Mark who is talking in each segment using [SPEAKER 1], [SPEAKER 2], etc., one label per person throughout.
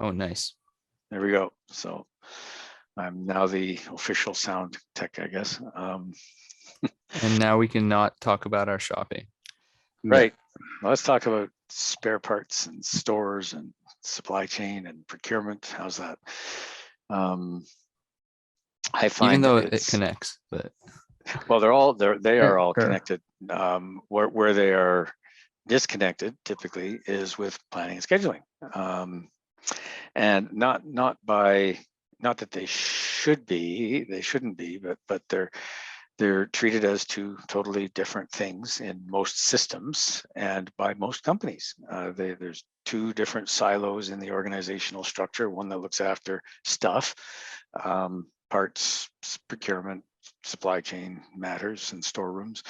[SPEAKER 1] right.
[SPEAKER 2] Oh, nice.
[SPEAKER 1] There we go. So I'm now the official sound tech, I guess.
[SPEAKER 2] And now we can not talk about our shopping.
[SPEAKER 1] Right. Well, let's talk about spare parts and stores and supply chain and procurement. How's that? I
[SPEAKER 2] Even
[SPEAKER 1] find
[SPEAKER 2] though
[SPEAKER 1] that
[SPEAKER 2] it connects, but
[SPEAKER 1] well, they are all
[SPEAKER 3] Sure.
[SPEAKER 1] connected. Where they are disconnected typically is with planning and scheduling, and not that they shouldn't be, but they're treated as two totally different things in most systems and by most companies. There's two different silos in the organizational structure, one that looks after stuff, parts, procurement, supply chain matters and storerooms,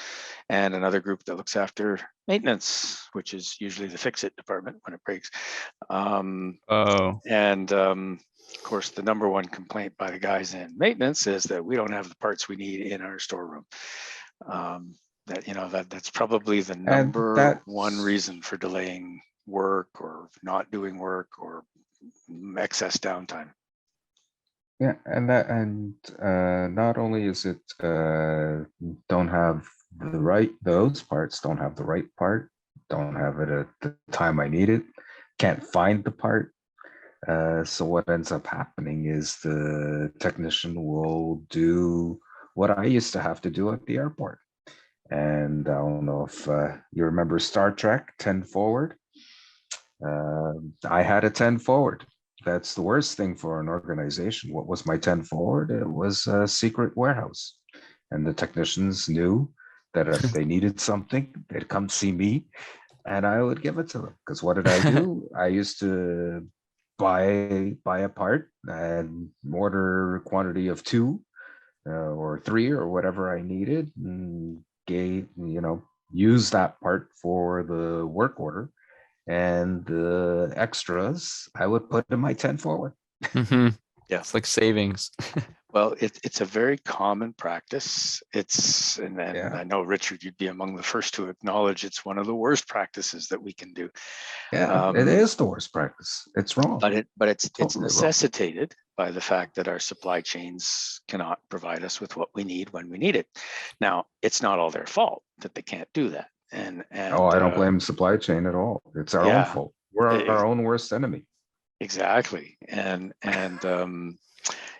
[SPEAKER 1] and another group that looks after maintenance, which is usually the fix-it department when it breaks. Of course, the number one complaint by the guys in maintenance is that we don't have the parts we need in our storeroom. That's probably the number one reason for delaying work or not doing work or excess downtime.
[SPEAKER 3] Yeah, and not only is it don't have those parts don't have the right part, don't have it at the time I need it, can't find the part. So what ends up happening is the technician will do what I used to have to do at the airport. And I don't know if you remember Star Trek 10 Forward. I had a 10 Forward. That's the worst thing for an organization. What was my 10 Forward? It was a secret warehouse. And the technicians knew that if they needed something, they'd come see me and I would give it to them. Because what did I do? I used to buy a part and order a quantity of 2 or 3 or whatever I needed, and use that part for the work order, and the extras I would put in my 10 Forward.
[SPEAKER 2] Mm-hmm.
[SPEAKER 1] Yeah,
[SPEAKER 2] it's like savings.
[SPEAKER 1] Well, it's a very common practice. I know, Richard, you'd be among the first to acknowledge it's one of the worst practices that we can do.
[SPEAKER 3] Yeah, it is the worst practice. It's wrong.
[SPEAKER 1] But it's
[SPEAKER 3] Totally
[SPEAKER 1] necessitated by the fact that our supply chains cannot provide us with what we need when we need it. Now, it's not all their fault that they can't do that. And
[SPEAKER 3] I don't blame supply chain at all. It's our own fault. We're our own worst enemy.
[SPEAKER 1] Exactly. And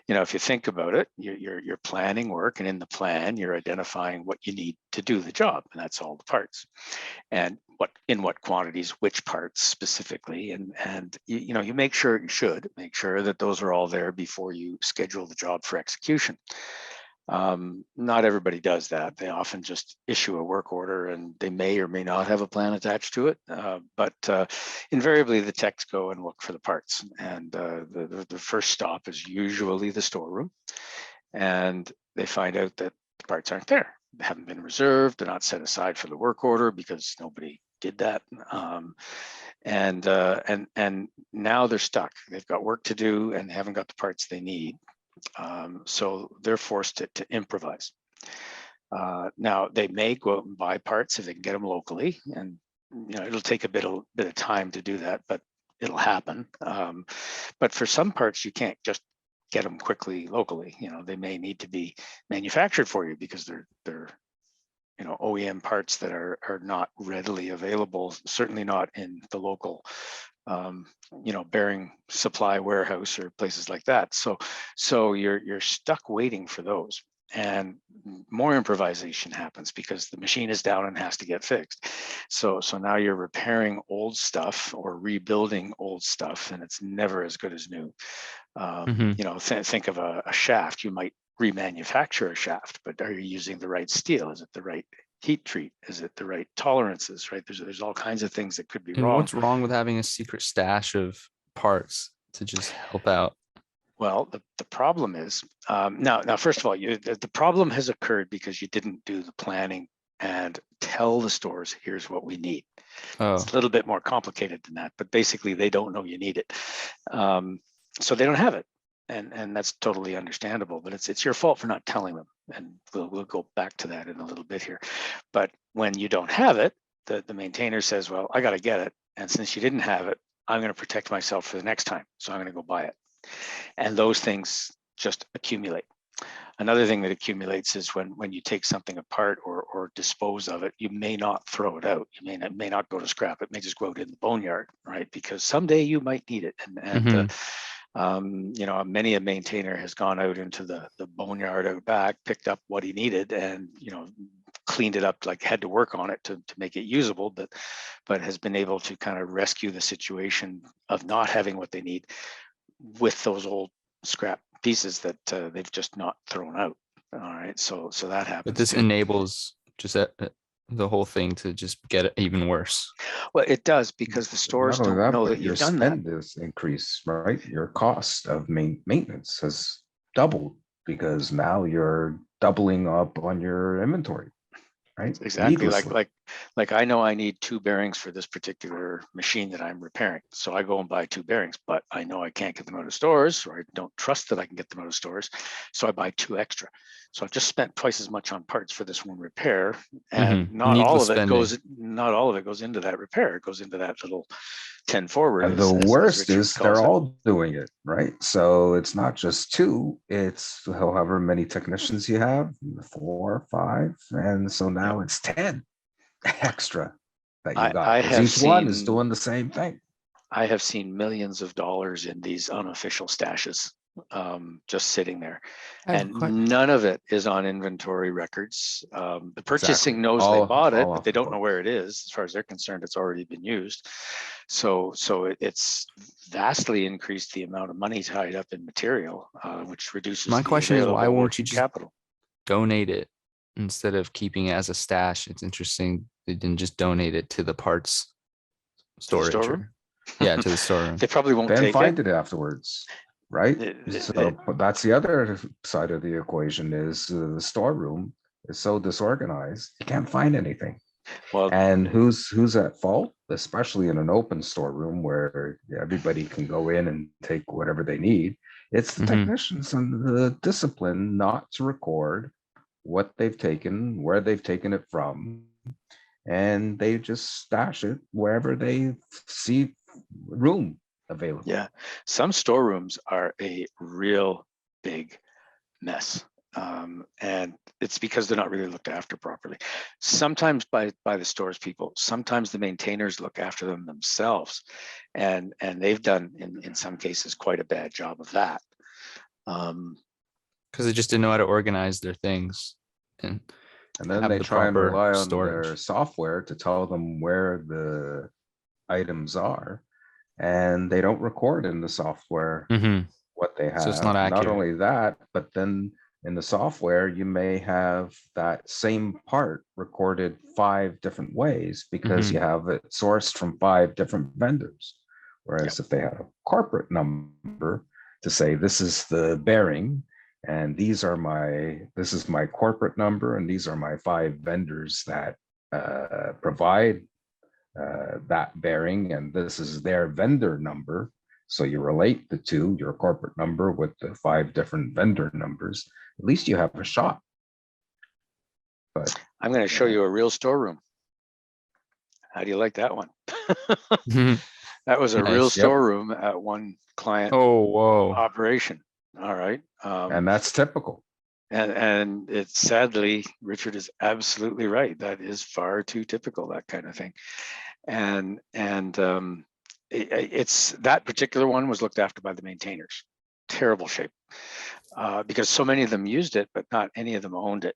[SPEAKER 1] if you think about it, you're planning work, and in the plan, you're identifying what you need to do the job, and that's all the parts, and in what quantities, which parts specifically, and you should make sure that those are all there before you schedule the job for execution. Not everybody does that. They often just issue a work order, and they may or may not have a plan attached to it. But invariably, the techs go and look for the parts, and the first stop is usually the storeroom, and they find out that the parts aren't there. They haven't been reserved. They're not set aside for the work order because nobody did that. And now they're stuck. They've got work to do, and they haven't got the parts they need. So they're forced to improvise. Now they may go out and buy parts if they can get them locally, and it'll take a bit of time to do that, but it'll happen. But for some parts, you can't just get them quickly locally. They may need to be manufactured for you because they're OEM parts that are not readily available, certainly not in the local bearing supply warehouse or places like that. So you're stuck waiting for those, and more improvisation happens because the machine is down and has to get fixed. So now you're repairing old stuff or rebuilding old stuff, and it's never as good as new. Think of a shaft. You might remanufacture a shaft, but are you using the right steel? Is it the right heat treat? Is it the right tolerances? Right? There's all kinds of things that could be wrong.
[SPEAKER 2] What's wrong with having a secret stash of parts to just help out?
[SPEAKER 1] Well, the problem is now. First of all, the problem has occurred because you didn't do the planning and tell the stores, here's what we need. It's a little bit more complicated than that, but basically they don't know you need it, so they don't have it. And that's totally understandable, but it's your fault for not telling them. And we'll go back to that in a little bit here. But when you don't have it, the maintainer says, well, I got to get it. And since you didn't have it, I'm going to protect myself for the next time, so I'm going to go buy it. And those things just accumulate. Another thing that accumulates is when you take something apart or dispose of it, you may not throw it out. You may not go to scrap. It may just go out in the boneyard, right? Because someday you might need it. You know, many a maintainer has gone out into the boneyard out back, picked up what he needed, and you know, cleaned it up, like had to work on it to make it usable, but has been able to kind of rescue the situation of not having what they need with those old scrap pieces that they've just not thrown out. All right, so that happens.
[SPEAKER 2] But this
[SPEAKER 1] too.
[SPEAKER 2] enables just the whole thing to just get even worse.
[SPEAKER 1] Well, it does, because the stores
[SPEAKER 3] Not only
[SPEAKER 1] don't know
[SPEAKER 3] but
[SPEAKER 1] that
[SPEAKER 3] your
[SPEAKER 1] you've done that.
[SPEAKER 3] spend is increased, right? Your cost of maintenance has doubled because now you're doubling up on your inventory, right?
[SPEAKER 1] Exactly.
[SPEAKER 3] Needlessly.
[SPEAKER 1] Like I know I need 2 bearings for this particular machine that I'm repairing. So I go and buy 2 bearings, but I know I can't get them out of stores, or I don't trust that I can get them out of stores. So I buy 2 extra. So I've just spent twice as much on parts for this one repair. And not all
[SPEAKER 2] Needless
[SPEAKER 1] of it
[SPEAKER 2] spending.
[SPEAKER 1] goes into that repair. It goes into that little 10 forward.
[SPEAKER 3] And the worst is they're all doing it, right? So it's not just 2, it's however many technicians you have, 4, 5. And so now it's 10 extra that you got, because each one is doing the same thing.
[SPEAKER 1] I have seen millions of dollars in these unofficial stashes just sitting there, and none of it is on inventory records. The purchasing knows they bought it, but they don't know where it is. As far as they're concerned, it's already been used. So it's vastly increased the amount of money tied up in material, which reduces
[SPEAKER 2] my question is, why won't you just
[SPEAKER 1] capital?
[SPEAKER 2] Donate it instead of keeping it as a stash? It's interesting they didn't just donate it to the parts storage. Yeah, to the storeroom.
[SPEAKER 1] They probably won't
[SPEAKER 3] then
[SPEAKER 1] take
[SPEAKER 3] find it afterwards, right? So
[SPEAKER 1] it,
[SPEAKER 3] that's the other side of the equation, is the storeroom is so disorganized, you can't find anything.
[SPEAKER 1] Well,
[SPEAKER 3] and who's at fault, especially in an open storeroom where everybody can go in and take whatever they need? It's the technicians and the discipline not to record what they've taken, where they've taken it from, and they just stash it wherever they see room available.
[SPEAKER 1] Yeah, some storerooms are a real big mess. And it's because they're not really looked after properly. Sometimes by the stores people, sometimes the maintainers look after them themselves. And they've done, in some cases, quite a bad job of that.
[SPEAKER 2] Because they just didn't know how to organize their things. And
[SPEAKER 3] then they try and rely on their software to tell them where the items are, and they don't record in the software what they have.
[SPEAKER 2] So it's not accurate.
[SPEAKER 3] Not only that, but then in the software, you may have that same part recorded 5 different ways because you have it sourced from 5 different vendors. Whereas if they had a corporate number to say, this is the bearing, and this is my corporate number, and these are my 5 vendors that provide that bearing, and this is their vendor number. So you relate the 2, your corporate number with the 5 different vendor numbers. At least you have a shot. But
[SPEAKER 1] I'm going to show you a real storeroom. How do you like that one? That was a real storeroom at one client operation. All right.
[SPEAKER 3] And that's typical.
[SPEAKER 1] And it's, sadly, Richard is absolutely right. That is far too typical, that kind of thing. And it's, that particular one was looked after by the maintainers. Terrible shape, because so many of them used it, but not any of them owned it.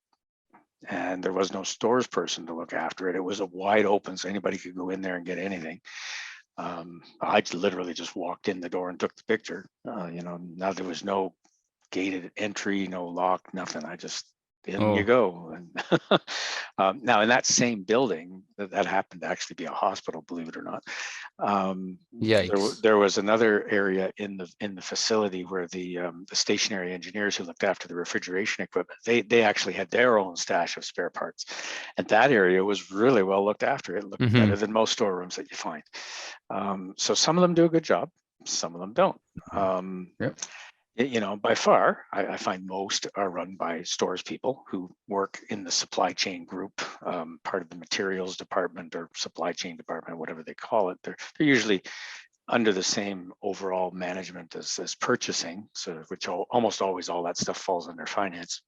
[SPEAKER 1] And there was no stores person to look after it. It was a wide open, so anybody could go in there and get anything. I literally just walked in the door and took the picture. Now there was no gated entry, no lock, nothing. I just, in you go. And now in that same building, that happened to actually be a hospital, believe it or not. There was another area in the facility where the stationary engineers who looked after the refrigeration equipment, they actually had their own stash of spare parts, and that area was really well looked after. It looked better than most storerooms that you find. So some of them do a good job, some of them don't. By far, I find most are run by stores people who work in the supply chain group, part of the materials department or supply chain department, whatever they call it. They're usually under the same overall management as purchasing, so which almost always all that stuff falls under finance.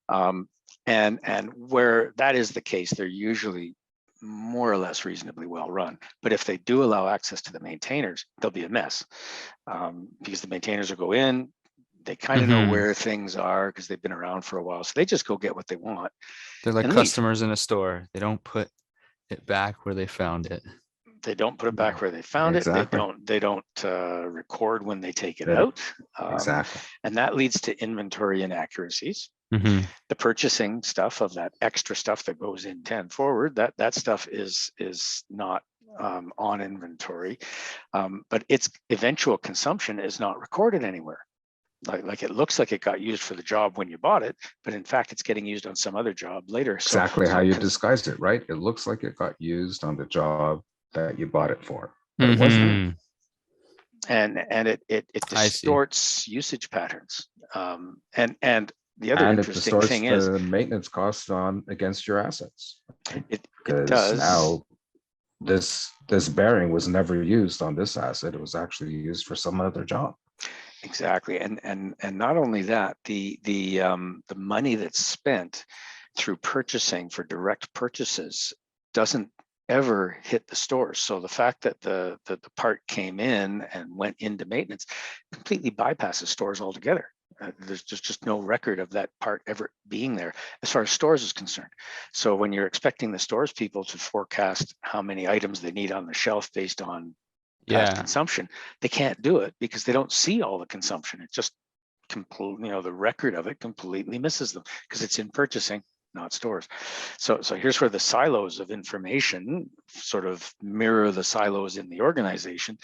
[SPEAKER 1] And where that is the case, they're usually more or less reasonably well run. But if they do allow access to the maintainers, they'll be a mess, because the maintainers will go in, they kind of know where things are because they've been around for a while. So they just go get what they want.
[SPEAKER 2] They're like
[SPEAKER 1] and leave.
[SPEAKER 2] customers in a store. They don't put it back where they found it.
[SPEAKER 1] They don't put it back where they found
[SPEAKER 3] Exactly.
[SPEAKER 1] it. They don't record when they take it
[SPEAKER 3] Yeah.
[SPEAKER 1] out.
[SPEAKER 3] Exactly.
[SPEAKER 1] And that leads to inventory inaccuracies.
[SPEAKER 2] Mhm.
[SPEAKER 1] The purchasing stuff of that extra stuff that goes in 10 forward, that stuff is not on inventory, but its eventual consumption is not recorded anywhere. Like it looks like it got used for the job when you bought it, but in fact it's getting used on some other job later.
[SPEAKER 3] Exactly
[SPEAKER 1] So
[SPEAKER 3] how you disguised it, right? It looks like it got used on the job that you bought it for, but it wasn't.
[SPEAKER 1] and it
[SPEAKER 2] I see.
[SPEAKER 1] distorts usage patterns. And the other
[SPEAKER 3] And it
[SPEAKER 1] interesting
[SPEAKER 3] distorts
[SPEAKER 1] thing is
[SPEAKER 3] the maintenance costs on against your assets.
[SPEAKER 1] it
[SPEAKER 3] Because
[SPEAKER 1] does.
[SPEAKER 3] now this bearing was never used on this asset. It was actually used for some other job.
[SPEAKER 1] Exactly, and not only that, the money that's spent through purchasing for direct purchases doesn't ever hit the stores. So the fact that the part came in and went into maintenance completely bypasses stores altogether. There's just no record of that part ever being there as far as stores is concerned. So when you're expecting the stores people to forecast how many items they need on the shelf based on past consumption, they can't do it because they don't see all the consumption. It just completely, the record of it completely misses them because it's in purchasing, not stores. So here's where the silos of information sort of mirror the silos in the organization,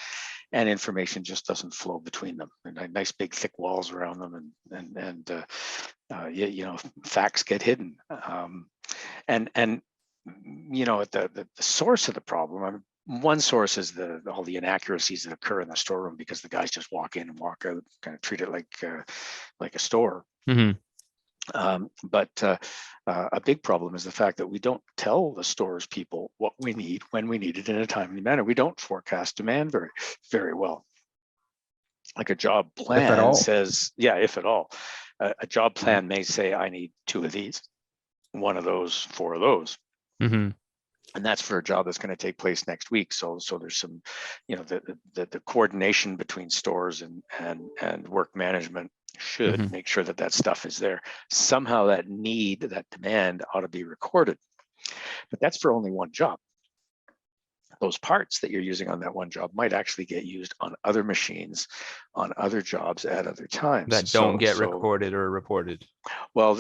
[SPEAKER 1] and information just doesn't flow between them. And nice big thick walls around them, and facts get hidden. And the source of the problem. One source is all the inaccuracies that occur in the storeroom because the guys just walk in and walk out, kind of treat it like a store. But a big problem is the fact that we don't tell the stores people what we need when we need it in a timely manner. We don't forecast demand very, very well. Like a job plan says, if at all, a job plan may say, I need 2 of these, 1 of those, 4 of those. And that's for a job that's going to take place next week. So there's some, the coordination between stores and work management should make sure that stuff is there. Somehow that demand ought to be recorded. But that's for only one job. Those parts that you're using on that one job might actually get used on other machines, on other jobs at other times.
[SPEAKER 2] That don't get recorded or reported.
[SPEAKER 1] Well,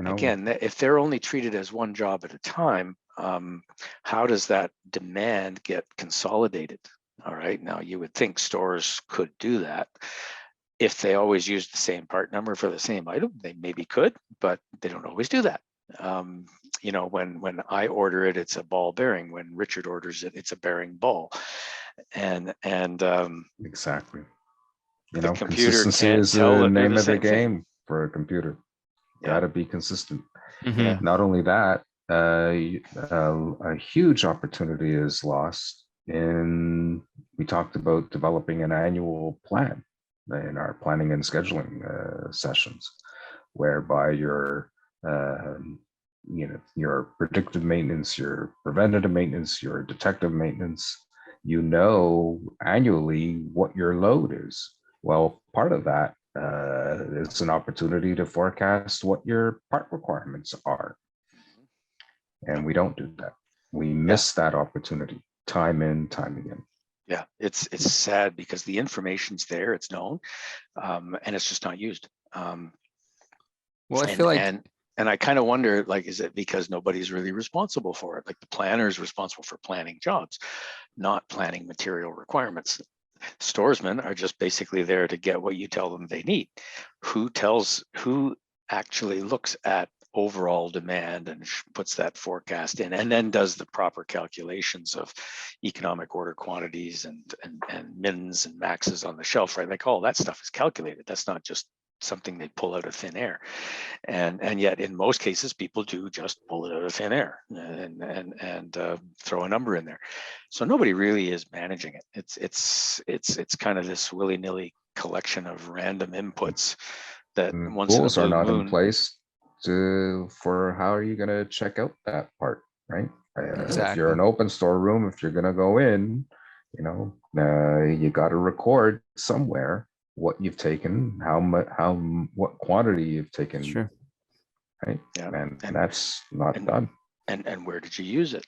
[SPEAKER 1] again, if they're only treated as one job at a time, how does that demand get consolidated? All right, now you would think stores could do that. If they always use the same part number for the same item, they maybe could, but they don't always do that. When I order it, it's a ball bearing. When Richard orders it, it's a bearing ball. And
[SPEAKER 3] exactly.
[SPEAKER 1] The computer
[SPEAKER 3] consistency
[SPEAKER 1] can't
[SPEAKER 3] is
[SPEAKER 1] tell
[SPEAKER 3] the
[SPEAKER 1] that they're
[SPEAKER 3] name
[SPEAKER 1] the
[SPEAKER 3] of the
[SPEAKER 1] same thing.
[SPEAKER 3] game for a computer. Got to be consistent.
[SPEAKER 1] Yeah.
[SPEAKER 3] Not only that, a huge opportunity is lost we talked about developing an annual plan in our planning and scheduling sessions, whereby your predictive maintenance, your preventative maintenance, your detective maintenance, annually what your load is. Well, part of that is an opportunity to forecast what your part requirements are. And we don't do that. We miss that opportunity time in, time again.
[SPEAKER 1] Yeah, it's sad because the information's there, it's known, and it's just not used.
[SPEAKER 2] I feel like,
[SPEAKER 1] and I kind of wonder, is it because nobody's really responsible for it? Like the planner is responsible for planning jobs, not planning material requirements. Storesmen are just basically there to get what you tell them they need. Who actually looks at overall demand and puts that forecast in, and then does the proper calculations of economic order quantities and mins and maxes on the shelf, right? Like all that stuff is calculated. That's not just something they pull out of thin air. And yet in most cases, people do just pull it out of thin air and throw a number in there. So nobody really is managing it. It's kind of this willy-nilly collection of random inputs that
[SPEAKER 3] And
[SPEAKER 1] once in a
[SPEAKER 3] rules are
[SPEAKER 1] blue
[SPEAKER 3] not in
[SPEAKER 1] moon.
[SPEAKER 3] place for how are you going to check out that part, right? If you're
[SPEAKER 2] Exactly.
[SPEAKER 3] an open storeroom, if you're going to go in, you got to record somewhere what you've taken, what quantity you've taken,
[SPEAKER 2] Sure.
[SPEAKER 3] right?
[SPEAKER 1] Yeah.
[SPEAKER 3] And
[SPEAKER 1] And-
[SPEAKER 3] that's not done.
[SPEAKER 1] And where did you use it?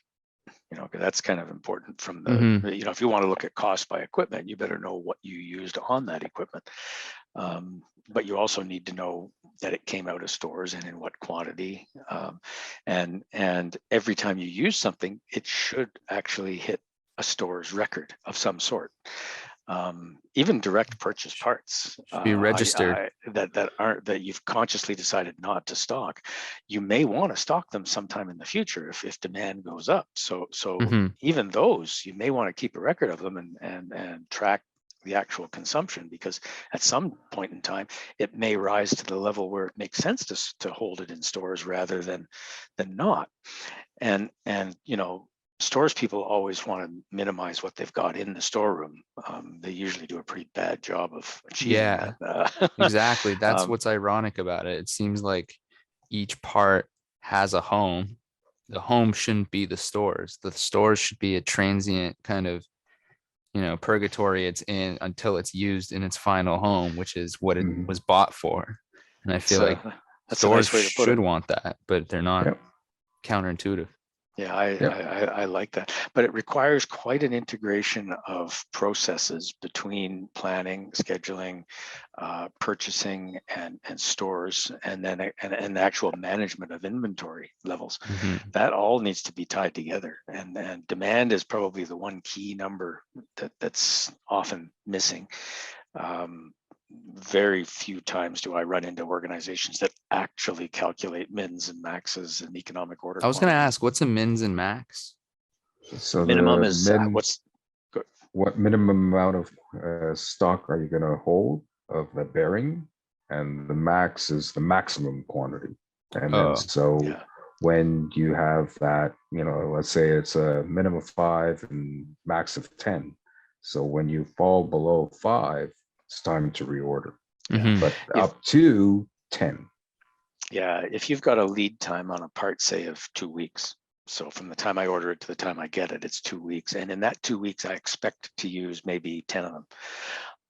[SPEAKER 1] 'Cause that's kind of important from the,
[SPEAKER 2] Mhm.
[SPEAKER 1] if you want to look at cost by equipment, you better know what you used on that equipment. But you also need to know that it came out of stores and in what quantity. And every time you use something, it should actually hit a store's record of some sort. Even direct purchase parts
[SPEAKER 2] Should be registered.
[SPEAKER 1] that you've consciously decided not to stock, you may want to stock them sometime in the future if demand goes up. So
[SPEAKER 2] Mhm.
[SPEAKER 1] even those, you may want to keep a record of them and track the actual consumption, because at some point in time it may rise to the level where it makes sense to hold it in stores rather than not. And stores people always want to minimize what they've got in the storeroom. They usually do a pretty bad job of achieving
[SPEAKER 2] Yeah,
[SPEAKER 1] that.
[SPEAKER 2] exactly. That's
[SPEAKER 1] Um,
[SPEAKER 2] what's ironic about it. It seems like each part has a home. The home shouldn't be the stores. The stores should be a transient kind of, purgatory it's in until it's used in its final home, which is what it
[SPEAKER 3] Mhm.
[SPEAKER 2] was bought for. And I feel like
[SPEAKER 1] that's a
[SPEAKER 2] stores
[SPEAKER 1] nice way to put it.
[SPEAKER 2] should want that, but they're not.
[SPEAKER 3] Yep.
[SPEAKER 2] Counterintuitive.
[SPEAKER 1] Yeah, I like that, but it requires quite an integration of processes between planning, scheduling, purchasing, and stores, and then and the actual management of inventory levels.
[SPEAKER 2] Mhm.
[SPEAKER 1] That all needs to be tied together, and demand is probably the one key number that's often missing. Very few times do I run into organizations that actually calculate mins and maxes and economic order
[SPEAKER 2] I was going to
[SPEAKER 1] quantities.
[SPEAKER 2] ask, what's a mins and max?
[SPEAKER 3] So
[SPEAKER 1] Minimum
[SPEAKER 3] the
[SPEAKER 1] is
[SPEAKER 3] what minimum amount of stock are you going to hold of the bearing, and the max is the maximum quantity. And then
[SPEAKER 2] Oh,
[SPEAKER 3] so
[SPEAKER 1] yeah.
[SPEAKER 3] when you have that, let's say it's a minimum of 5 and max of 10. So when you fall below 5, it's time to reorder.
[SPEAKER 2] mhm.
[SPEAKER 3] But
[SPEAKER 1] If-
[SPEAKER 3] up to 10.
[SPEAKER 1] Yeah, if you've got a lead time on a part, say of 2 weeks, so from the time I order it to the time I get it, it's 2 weeks. And in that 2 weeks, I expect to use maybe 10 of them.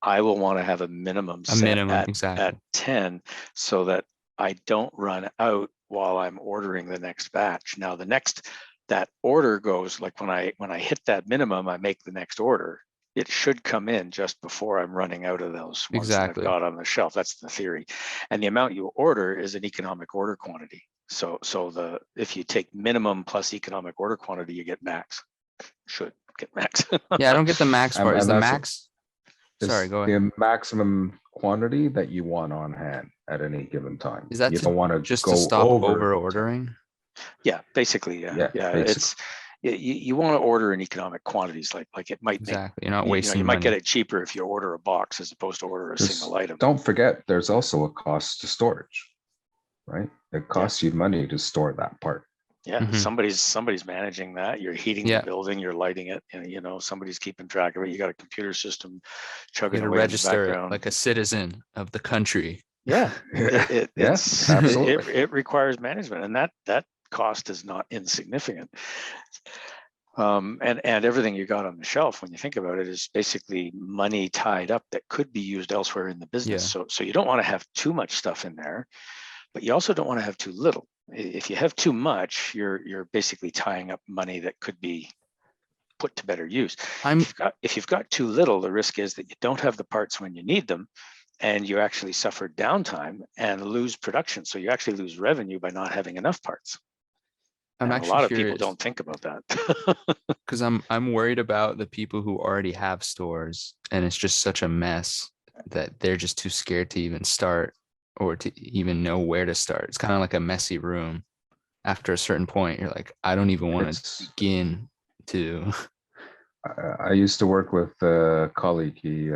[SPEAKER 1] I will want to have a minimum
[SPEAKER 2] A
[SPEAKER 1] set
[SPEAKER 2] minimum,
[SPEAKER 1] at
[SPEAKER 2] exactly.
[SPEAKER 1] 10 so that I don't run out while I'm ordering the next batch. Now that order goes, like when I hit that minimum, I make the next order. It should come in just before I'm running out of those ones that I've
[SPEAKER 2] Exactly.
[SPEAKER 1] got on the shelf. That's the theory. And the amount you order is an economic order quantity. So if you take minimum plus economic order quantity, you get max. Should get max.
[SPEAKER 2] Yeah, I don't get the max part. Is
[SPEAKER 3] And
[SPEAKER 2] the
[SPEAKER 3] that's
[SPEAKER 2] max? Sorry,
[SPEAKER 3] is
[SPEAKER 2] go ahead.
[SPEAKER 3] the maximum quantity that you want on hand at any given time.
[SPEAKER 2] Is that
[SPEAKER 3] You
[SPEAKER 2] to-
[SPEAKER 3] don't want to
[SPEAKER 2] just to
[SPEAKER 3] go
[SPEAKER 2] stop
[SPEAKER 3] over
[SPEAKER 2] ordering?
[SPEAKER 1] Yeah, basically, yeah.
[SPEAKER 3] basically.
[SPEAKER 1] It's you want to order in economic quantities, like it might make
[SPEAKER 2] Exactly. You're not
[SPEAKER 1] you
[SPEAKER 2] wasting
[SPEAKER 1] might get
[SPEAKER 2] money.
[SPEAKER 1] it cheaper if you order a box as opposed to order a
[SPEAKER 3] Just
[SPEAKER 1] single item.
[SPEAKER 3] don't forget, there's also a cost to storage, right? It costs you money to store that part.
[SPEAKER 1] Yeah,
[SPEAKER 2] Mhm.
[SPEAKER 1] somebody's managing that. You're heating
[SPEAKER 2] Yeah.
[SPEAKER 1] the building, you're lighting it, and somebody's keeping track of it. You got a computer system
[SPEAKER 2] You
[SPEAKER 1] chugging
[SPEAKER 2] got to
[SPEAKER 1] away in the
[SPEAKER 2] register it
[SPEAKER 1] background.
[SPEAKER 2] like a citizen of the country.
[SPEAKER 1] Yeah,
[SPEAKER 3] Yes, absolutely.
[SPEAKER 1] it requires management, and that cost is not insignificant. And everything you got on the shelf, when you think about it, is basically money tied up that could be used elsewhere in the business.
[SPEAKER 2] Yeah.
[SPEAKER 1] So you don't want to have too much stuff in there, but you also don't want to have too little. If you have too much, you're basically tying up money that could be put to better use. If you've got too little, the risk is that you don't have the parts when you need them, and you actually suffer downtime and lose production. So you actually lose revenue by not having enough parts.
[SPEAKER 2] I'm
[SPEAKER 1] And a lot
[SPEAKER 2] actually
[SPEAKER 1] of people
[SPEAKER 2] curious
[SPEAKER 1] don't think about that.
[SPEAKER 2] because I'm worried about the people who already have stores and it's just such a mess that they're just too scared to even start or to even know where to start. It's kind of like a messy room. After a certain point, you're like, I don't even want to
[SPEAKER 3] It's,
[SPEAKER 2] begin to.
[SPEAKER 3] I used to work with a colleague. He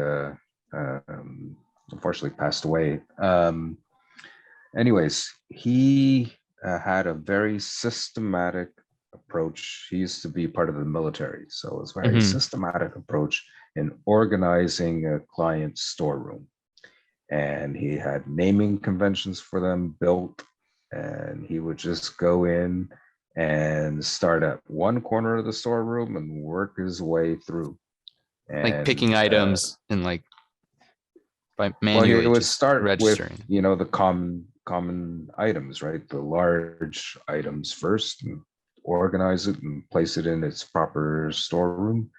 [SPEAKER 3] unfortunately passed away. Anyways, he had a very systematic approach. He used to be part of the military, so it was a very
[SPEAKER 2] Mhm.
[SPEAKER 3] systematic approach in organizing a client's storeroom. And he had naming conventions for them built, and he would just go in and start at one corner of the storeroom and work his way through.
[SPEAKER 2] Like picking
[SPEAKER 3] And
[SPEAKER 2] items and like by
[SPEAKER 3] well, he
[SPEAKER 2] manually
[SPEAKER 3] would
[SPEAKER 2] just
[SPEAKER 3] start with,
[SPEAKER 2] registering.
[SPEAKER 3] you know, the common items, right? The large items first, and organize it and place it in its proper storeroom.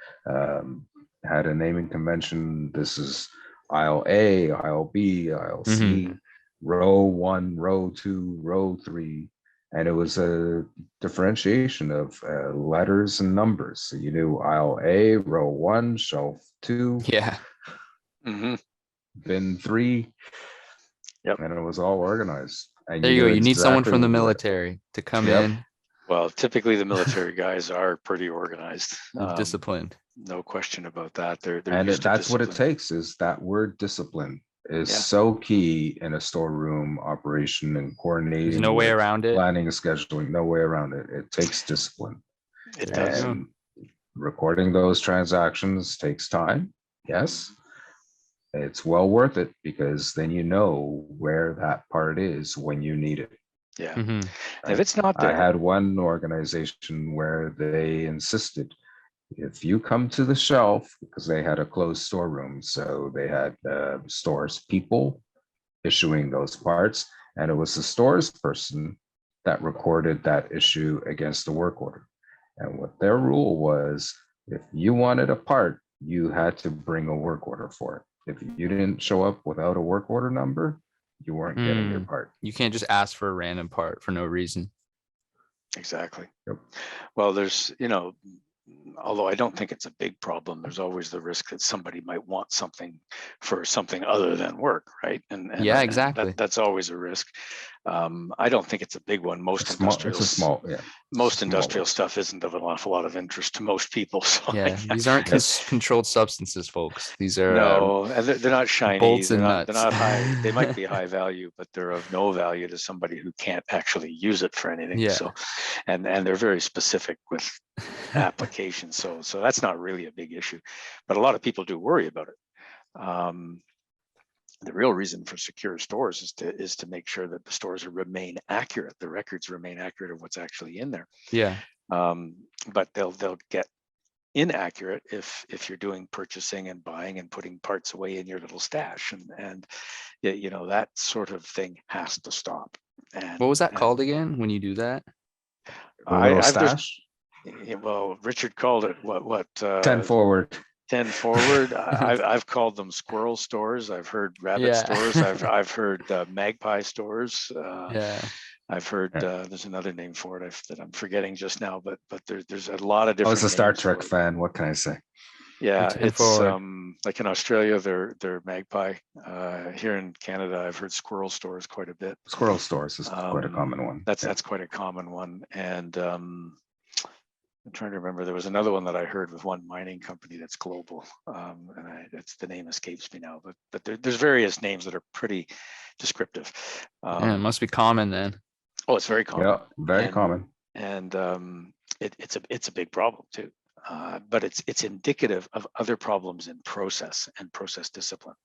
[SPEAKER 3] Had a naming convention. This is aisle A, aisle B, aisle
[SPEAKER 2] Mhm.
[SPEAKER 3] C, row one, row two, row three. And it was a differentiation of letters and numbers. So you knew aisle A, row one, shelf two,
[SPEAKER 2] Yeah.
[SPEAKER 1] Hmm.
[SPEAKER 3] bin three,
[SPEAKER 1] Yep.
[SPEAKER 3] and it was all organized. And
[SPEAKER 2] There
[SPEAKER 3] you
[SPEAKER 2] you
[SPEAKER 3] knew
[SPEAKER 2] go. You need someone
[SPEAKER 3] exactly
[SPEAKER 2] from the
[SPEAKER 3] what.
[SPEAKER 2] military to come
[SPEAKER 3] Yep.
[SPEAKER 2] in
[SPEAKER 1] Well, typically the military guys are pretty organized.
[SPEAKER 2] and disciplined.
[SPEAKER 1] No question about that. They're
[SPEAKER 3] And
[SPEAKER 1] used to
[SPEAKER 3] that's what it
[SPEAKER 1] discipline.
[SPEAKER 3] takes, is that word discipline is
[SPEAKER 1] Yeah.
[SPEAKER 3] so key in a storeroom operation and
[SPEAKER 2] There's
[SPEAKER 3] coordinating
[SPEAKER 2] no way
[SPEAKER 3] with
[SPEAKER 2] around it.
[SPEAKER 3] planning and scheduling. No way around it. It takes discipline.
[SPEAKER 1] It
[SPEAKER 2] There you
[SPEAKER 1] does.
[SPEAKER 2] go.
[SPEAKER 3] And recording those transactions takes time. Yes. It's well worth it, because then you know where that part is when you need it.
[SPEAKER 1] Yeah.
[SPEAKER 2] Mhm.
[SPEAKER 1] If it's not
[SPEAKER 3] I
[SPEAKER 1] there,
[SPEAKER 3] had one organization where they insisted, if you come to the shelf, because they had a closed storeroom, so they had stores people issuing those parts, and it was the stores person that recorded that issue against the work order. And what their rule was, if you wanted a part, you had to bring a work order for it. If you didn't show up without a work order number, you weren't getting your part.
[SPEAKER 2] You can't just ask for a random part for no reason.
[SPEAKER 1] exactly.
[SPEAKER 3] Yep.
[SPEAKER 1] Well, there's, although I don't think it's a big problem, there's always the risk that somebody might want something for something other than work, right? And
[SPEAKER 2] Yeah, exactly.
[SPEAKER 1] that's always a risk. I don't think it's a big one. Most
[SPEAKER 3] It's
[SPEAKER 1] industrial
[SPEAKER 3] a small, yeah.
[SPEAKER 1] most
[SPEAKER 3] small
[SPEAKER 1] industrial
[SPEAKER 3] one.
[SPEAKER 1] stuff isn't of an awful lot of interest to most people. So
[SPEAKER 2] Yeah, these aren't controlled substances, folks. These are
[SPEAKER 1] no, and they're not shiny.
[SPEAKER 2] bolts
[SPEAKER 1] They're
[SPEAKER 2] and
[SPEAKER 1] not. They're
[SPEAKER 2] nuts.
[SPEAKER 1] not high. They might be high value, but they're of no value to somebody who can't actually use it for anything.
[SPEAKER 2] Yeah.
[SPEAKER 1] So, and they're very specific with applications. So that's not really a big issue, but a lot of people do worry about it. The real reason for secure stores is to make sure that the stores remain accurate. The records remain accurate of what's actually in there.
[SPEAKER 2] Yeah.
[SPEAKER 1] But they'll get inaccurate if you're doing purchasing and buying and putting parts away in your little stash, and that sort of thing has to stop. And
[SPEAKER 2] What was that called again when you do that?
[SPEAKER 3] A little
[SPEAKER 1] I've just
[SPEAKER 3] stash.
[SPEAKER 1] well, Richard called it what
[SPEAKER 3] 10 forward.
[SPEAKER 1] 10 forward. I've called them squirrel stores. I've heard rabbit
[SPEAKER 2] Yeah.
[SPEAKER 1] stores. I've heard magpie stores.
[SPEAKER 2] Yeah.
[SPEAKER 1] I've heard there's another name for it that I'm forgetting just now, but there's a lot of
[SPEAKER 3] I was
[SPEAKER 1] different
[SPEAKER 3] a Star
[SPEAKER 1] names
[SPEAKER 3] Trek
[SPEAKER 1] for it.
[SPEAKER 3] fan. What can I say?
[SPEAKER 1] Yeah,
[SPEAKER 2] And
[SPEAKER 1] it's
[SPEAKER 2] forward.
[SPEAKER 1] like in Australia, they're magpie. Here in Canada, I've heard squirrel stores quite a bit.
[SPEAKER 3] Squirrel stores is quite a common one.
[SPEAKER 1] That's quite a common one. And I'm trying to remember, there was another one that I heard with one mining company that's global. It's the name escapes me now, but there's various names that are pretty descriptive.
[SPEAKER 2] Yeah, it must be common then.
[SPEAKER 1] Oh, it's very common.
[SPEAKER 3] Yeah, very
[SPEAKER 1] And-
[SPEAKER 3] common.
[SPEAKER 1] And it's a big problem too. But it's indicative of other problems in process and process discipline.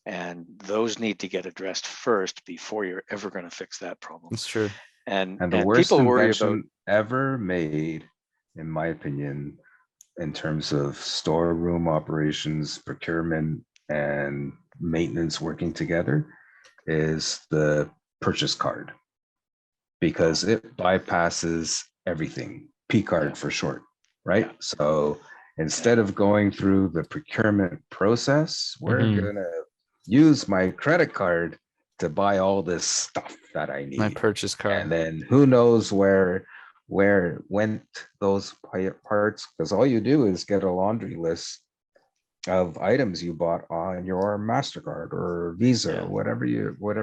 [SPEAKER 1] And those need to get addressed first before you're ever going to fix that problem.
[SPEAKER 2] It's true.
[SPEAKER 1] And
[SPEAKER 3] And the worst
[SPEAKER 1] people worry
[SPEAKER 3] invention
[SPEAKER 1] about,
[SPEAKER 3] ever made, in my opinion, in terms of storeroom operations, procurement, and maintenance working together, is the purchase card, because it bypasses everything. P card
[SPEAKER 1] Yeah.
[SPEAKER 3] for short, right?
[SPEAKER 1] Yeah.
[SPEAKER 3] So instead of going through the procurement process, we're
[SPEAKER 2] Mhm.
[SPEAKER 3] gonna use my credit card to buy all this stuff that I need.
[SPEAKER 2] My purchase card.
[SPEAKER 3] And then who knows where went those parts, because all you do is get a laundry list of items you bought on your MasterCard or Visa,
[SPEAKER 1] Yeah.
[SPEAKER 3] or whatever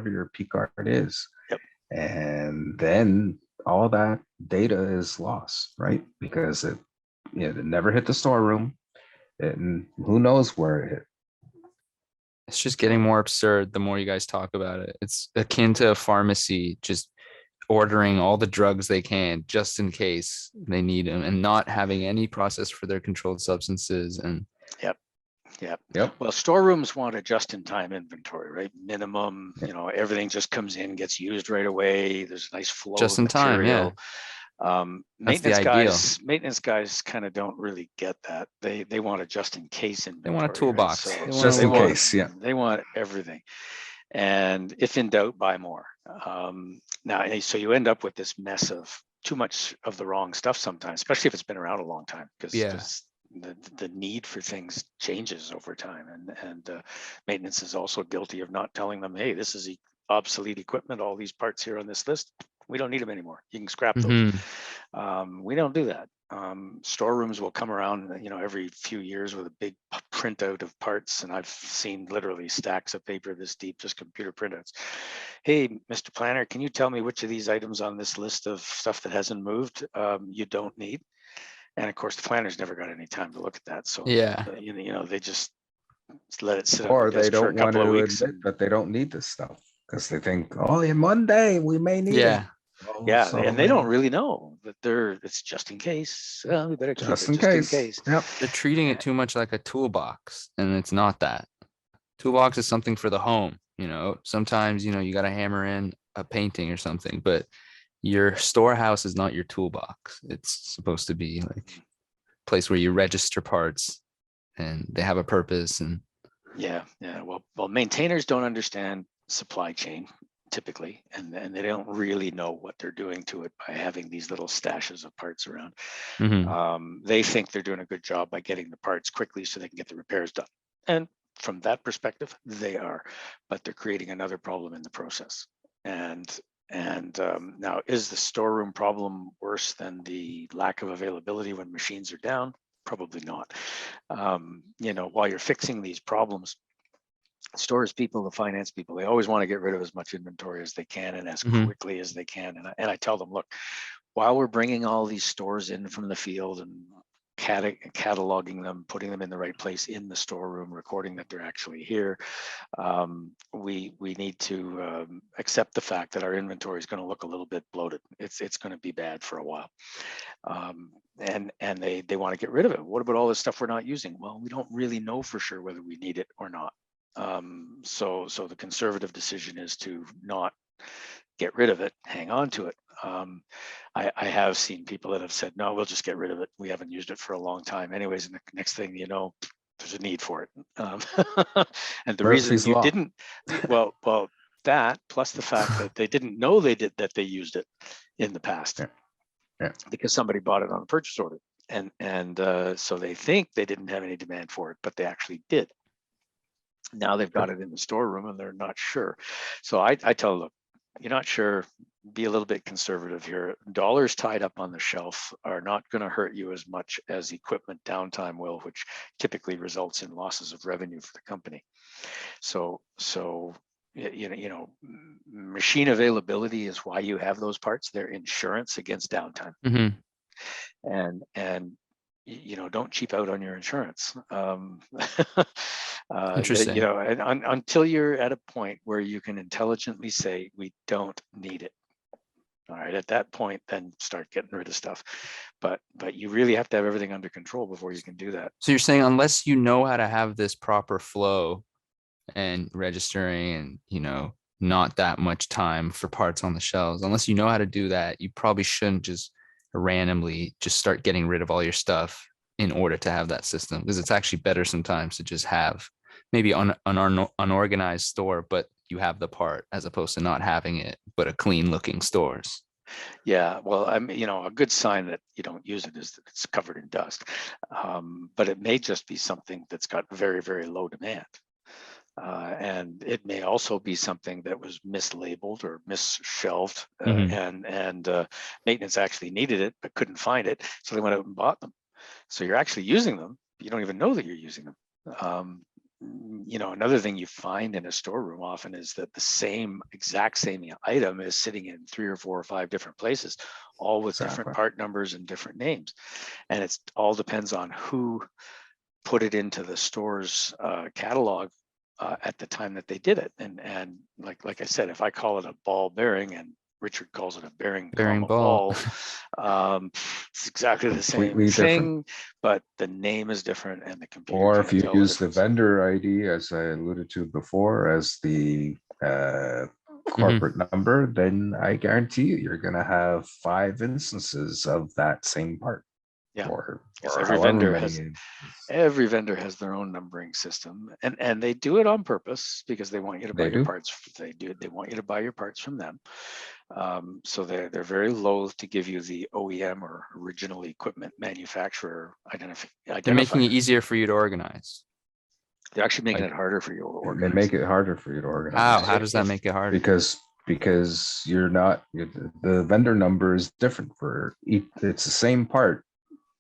[SPEAKER 3] your P card is.
[SPEAKER 1] Yep.
[SPEAKER 3] And then all that data is lost, right? Because it never hit the storeroom, and who knows where it hit.
[SPEAKER 2] It's just getting more absurd the more you guys talk about it. It's akin to a pharmacy just ordering all the drugs they can just in case they need them and not having any process for their controlled substances. And
[SPEAKER 1] Yep. Yep.
[SPEAKER 3] Yep.
[SPEAKER 1] Well, storerooms want a just-in-time inventory, right? Minimum,
[SPEAKER 3] Yeah.
[SPEAKER 1] you know, everything just comes in, gets used right away. There's a nice flow
[SPEAKER 2] just
[SPEAKER 1] of
[SPEAKER 2] in time, yeah,
[SPEAKER 1] material.
[SPEAKER 2] that's the ideal.
[SPEAKER 1] Maintenance guys kind of don't really get that. They want a just-in-case
[SPEAKER 2] They want a
[SPEAKER 1] inventory, right?
[SPEAKER 2] toolbox.
[SPEAKER 1] So
[SPEAKER 2] They want
[SPEAKER 3] Just
[SPEAKER 2] a
[SPEAKER 3] in
[SPEAKER 2] little,
[SPEAKER 3] case, yeah.
[SPEAKER 1] they want everything. And if in doubt, buy more. Now, so you end up with this mess of too much of the wrong stuff sometimes, especially if it's been around a long time,
[SPEAKER 2] yeah.
[SPEAKER 1] because the need for things changes over time, and maintenance is also guilty of not telling them, hey, this is obsolete equipment. All these parts here on this list, we don't need them anymore. You can scrap those. We don't do that. Storerooms will come around, you know, every few years with a big printout of parts, and I've seen literally stacks of paper this deep, just computer printouts. Hey, Mr. Planner, can you tell me which of these items on this list of stuff that hasn't moved you don't need? And of course, the planners never got any time to look at that. So,
[SPEAKER 2] Yeah.
[SPEAKER 1] you know, they just let it sit on
[SPEAKER 3] Or
[SPEAKER 1] the
[SPEAKER 3] they
[SPEAKER 1] desk for a
[SPEAKER 3] don't want
[SPEAKER 1] couple of
[SPEAKER 3] to
[SPEAKER 1] weeks.
[SPEAKER 3] admit that they don't need this stuff because they think, oh, in one day we may need it.
[SPEAKER 2] Yeah.
[SPEAKER 3] Oh,
[SPEAKER 1] Yeah,
[SPEAKER 3] so
[SPEAKER 1] and they don't really know that it's just in case. Well, we better keep
[SPEAKER 3] just
[SPEAKER 1] it
[SPEAKER 3] in
[SPEAKER 1] just in
[SPEAKER 3] case.
[SPEAKER 1] case.
[SPEAKER 3] Yep.
[SPEAKER 2] They're treating it too much like a toolbox, and it's not that. Toolbox is something for the home, you know. Sometimes, you know, you got to hammer in a painting or something, but your storehouse is not your toolbox. It's supposed to be like a place where you register parts and they have a purpose. And
[SPEAKER 1] Yeah. Well, maintainers don't understand supply chain typically, and they don't really know what they're doing to it by having these little stashes of parts around. They think they're doing a good job by getting the parts quickly so they can get the repairs done. And from that perspective, they are, but they're creating another problem in the process. And now, is the storeroom problem worse than the lack of availability when machines are down? Probably not. You know, while you're fixing these problems, stores people, the finance people, they always want to get rid of as much inventory as they can and as quickly as they can. And I tell them, look, while we're bringing all these stores in from the field and cataloging them, putting them in the right place in the storeroom, recording that they're actually here, we need to accept the fact that our inventory is going to look a little bit bloated. It's going to be bad for a while. And they want to get rid of it. What about all this stuff we're not using? Well, we don't really know for sure whether we need it or not. So the conservative decision is to not get rid of it, hang on to it. I have seen people that have said, no, we'll just get rid of it. We haven't used it for a long time anyways. And the next thing you know, there's a need for it. And the reason
[SPEAKER 3] Murphy's
[SPEAKER 1] you
[SPEAKER 3] Law.
[SPEAKER 1] didn't, well, that plus the fact that they didn't know that they used it in the past.
[SPEAKER 3] Yeah.
[SPEAKER 1] Because somebody bought it on a purchase order. And so they think they didn't have any demand for it, but they actually did. Now they've got it in the storeroom and they're not sure. So I tell them, look, you're not sure, be a little bit conservative here. Dollars tied up on the shelf are not going to hurt you as much as equipment downtime will, which typically results in losses of revenue for the company. So you know, machine availability is why you have those parts. They're insurance against downtime. And you know, don't cheap out on your insurance.
[SPEAKER 2] Interesting.
[SPEAKER 1] You know, until you're at a point where you can intelligently say we don't need it. All right, at that point, then start getting rid of stuff. But you really have to have everything under control before you can do that.
[SPEAKER 2] So you're saying unless you know how to have this proper flow and registering and, you know, not that much time for parts on the shelves, unless you know how to do that, you probably shouldn't just randomly just start getting rid of all your stuff in order to have that system, because it's actually better sometimes to just have maybe an unorganized store, but you have the part as opposed to not having it, but a clean looking stores.
[SPEAKER 1] Yeah, well, you know, a good sign that you don't use it is that it's covered in dust. But it may just be something that's got very, very low demand. And it may also be something that was mislabeled or misshelved, and maintenance actually needed it but couldn't find it, so they went out and bought them. So you're actually using them, but you don't even know that you're using them. You know, another thing you find in a storeroom often is that the exact same item is sitting in 3 or 4 or 5 different places, all with different part numbers and different names, and it's all depends on who put it into the store's catalog at the time that they did it. And like I said, if I call it a ball bearing and Richard calls it a bearing,
[SPEAKER 2] Bearing
[SPEAKER 1] ball,
[SPEAKER 2] ball.
[SPEAKER 1] it's exactly the same
[SPEAKER 3] Completely different.
[SPEAKER 1] thing, but the name is different and the computer
[SPEAKER 3] Or
[SPEAKER 1] can't
[SPEAKER 3] if you
[SPEAKER 1] tell the
[SPEAKER 3] use the
[SPEAKER 1] difference.
[SPEAKER 3] vendor ID, as I alluded to before, as the corporate number, then I guarantee you, you're gonna have 5 instances of that same part.
[SPEAKER 1] Yeah,
[SPEAKER 3] Or
[SPEAKER 1] because
[SPEAKER 3] however many.
[SPEAKER 1] every vendor has their own numbering system, and they do it on purpose because they want you to buy
[SPEAKER 3] They
[SPEAKER 1] your
[SPEAKER 3] do.
[SPEAKER 1] parts. They want you to buy your parts from them. So they're very loath to give you the OEM or original equipment manufacturer identifier.
[SPEAKER 2] They're making it easier for you to organize.
[SPEAKER 1] They're actually making
[SPEAKER 3] Like,
[SPEAKER 1] it harder for you to
[SPEAKER 3] They
[SPEAKER 1] organize.
[SPEAKER 3] make it harder for you to organize.
[SPEAKER 2] How does that make it harder?
[SPEAKER 3] Because the vendor number is different for each. It's the same part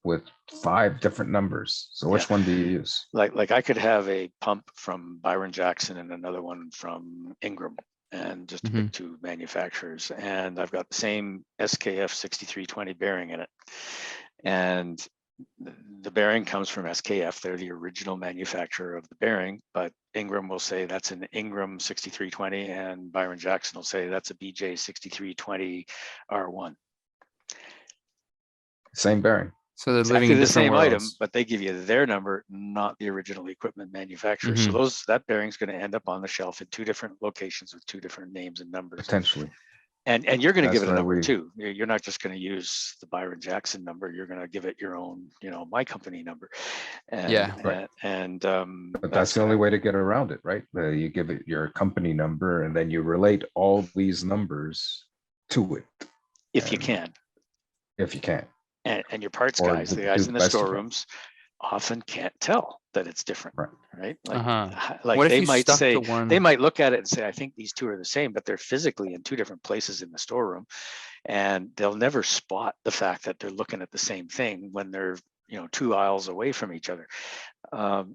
[SPEAKER 3] with 5 different numbers. So which one do you use?
[SPEAKER 1] Like I could have a pump from Byron Jackson and another one from Ingram, and just to pick 2 manufacturers, and I've got the same SKF 6320 bearing in it, and the bearing comes from SKF. They're the original manufacturer of the bearing, but Ingram will say that's an Ingram 6320, and Byron Jackson will say that's a BJ 6320 R1.
[SPEAKER 3] Same bearing.
[SPEAKER 2] So they're living
[SPEAKER 1] Exactly
[SPEAKER 2] in
[SPEAKER 1] the
[SPEAKER 2] different
[SPEAKER 1] same item,
[SPEAKER 2] worlds.
[SPEAKER 1] but they give you their number, not the original equipment manufacturer. So that bearing's going to end up on the shelf in 2 different locations with 2 different names and numbers.
[SPEAKER 3] Potentially.
[SPEAKER 1] And you're going to give
[SPEAKER 3] That's
[SPEAKER 1] it a
[SPEAKER 3] why
[SPEAKER 1] number
[SPEAKER 3] we-
[SPEAKER 1] too. You're not just going to use the Byron Jackson number. You're going to give it your own, my company number. And,
[SPEAKER 2] Yeah.
[SPEAKER 3] Right.
[SPEAKER 1] And
[SPEAKER 3] But that's the only way to get around it, right? You give it your company number and then you relate all these numbers to it.
[SPEAKER 1] if you can.
[SPEAKER 3] If you can.
[SPEAKER 1] And your parts
[SPEAKER 3] Or
[SPEAKER 1] guys, the
[SPEAKER 3] do
[SPEAKER 1] guys
[SPEAKER 3] the
[SPEAKER 1] in the
[SPEAKER 3] best you can.
[SPEAKER 1] storerooms often can't tell that it's different, right? Like
[SPEAKER 2] What if
[SPEAKER 1] they
[SPEAKER 2] you
[SPEAKER 1] might
[SPEAKER 2] stuck
[SPEAKER 1] say,
[SPEAKER 2] to one?
[SPEAKER 1] they might look at it and say, I think these 2 are the same, but they're physically in 2 different places in the storeroom, and they'll never spot the fact that they're looking at the same thing when they're 2 aisles away from each other. The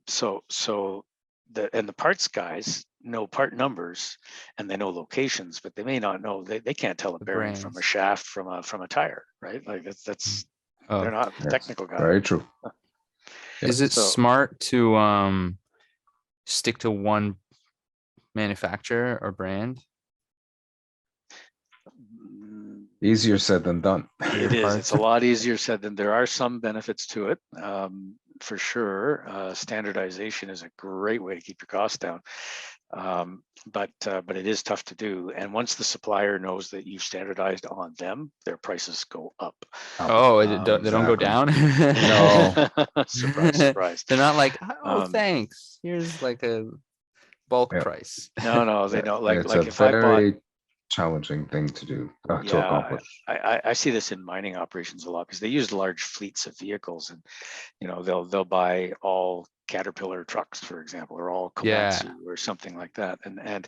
[SPEAKER 1] parts guys know part numbers and they know locations, but they may not know, they can't tell a
[SPEAKER 2] The
[SPEAKER 1] bearing from a
[SPEAKER 2] brands.
[SPEAKER 1] shaft from a tire, right? Like that's they're not the
[SPEAKER 3] Yes,
[SPEAKER 1] technical guy.
[SPEAKER 3] very true.
[SPEAKER 2] Is it
[SPEAKER 1] So-
[SPEAKER 2] smart to stick to one manufacturer or brand?
[SPEAKER 3] Easier said than done.
[SPEAKER 1] It is. It's a lot easier said than there are some benefits to it. For sure, standardization is a great way to keep your costs down. But it is tough to do. And once the supplier knows that you've standardized on them, their prices go up.
[SPEAKER 2] Oh, they don't go
[SPEAKER 3] Exactly.
[SPEAKER 2] down?
[SPEAKER 3] No.
[SPEAKER 1] Surprise, surprise.
[SPEAKER 2] They're not like, oh,
[SPEAKER 1] Um,
[SPEAKER 2] thanks. Here's like a bulk
[SPEAKER 3] Yeah.
[SPEAKER 2] price.
[SPEAKER 1] No, they don't. Like
[SPEAKER 3] It's a
[SPEAKER 1] if I bought,
[SPEAKER 3] very challenging thing to do, to
[SPEAKER 1] yeah,
[SPEAKER 3] accomplish.
[SPEAKER 1] I see this in mining operations a lot because they use large fleets of vehicles, and they'll buy all Caterpillar trucks, for example, or all Komatsu
[SPEAKER 2] Yeah.
[SPEAKER 1] or something like that. And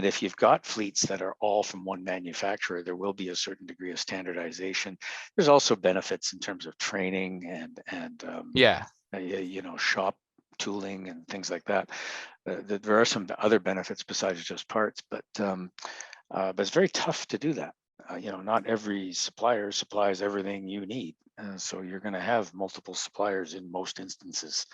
[SPEAKER 1] if you've got fleets that are all from one manufacturer, there will be a certain degree of standardization. There's also benefits in terms of training and
[SPEAKER 2] Yeah.
[SPEAKER 1] shop tooling and things like that. There are some other benefits besides just parts, but it's very tough to do that. Not every supplier supplies everything you need. So you're going to have multiple suppliers in most instances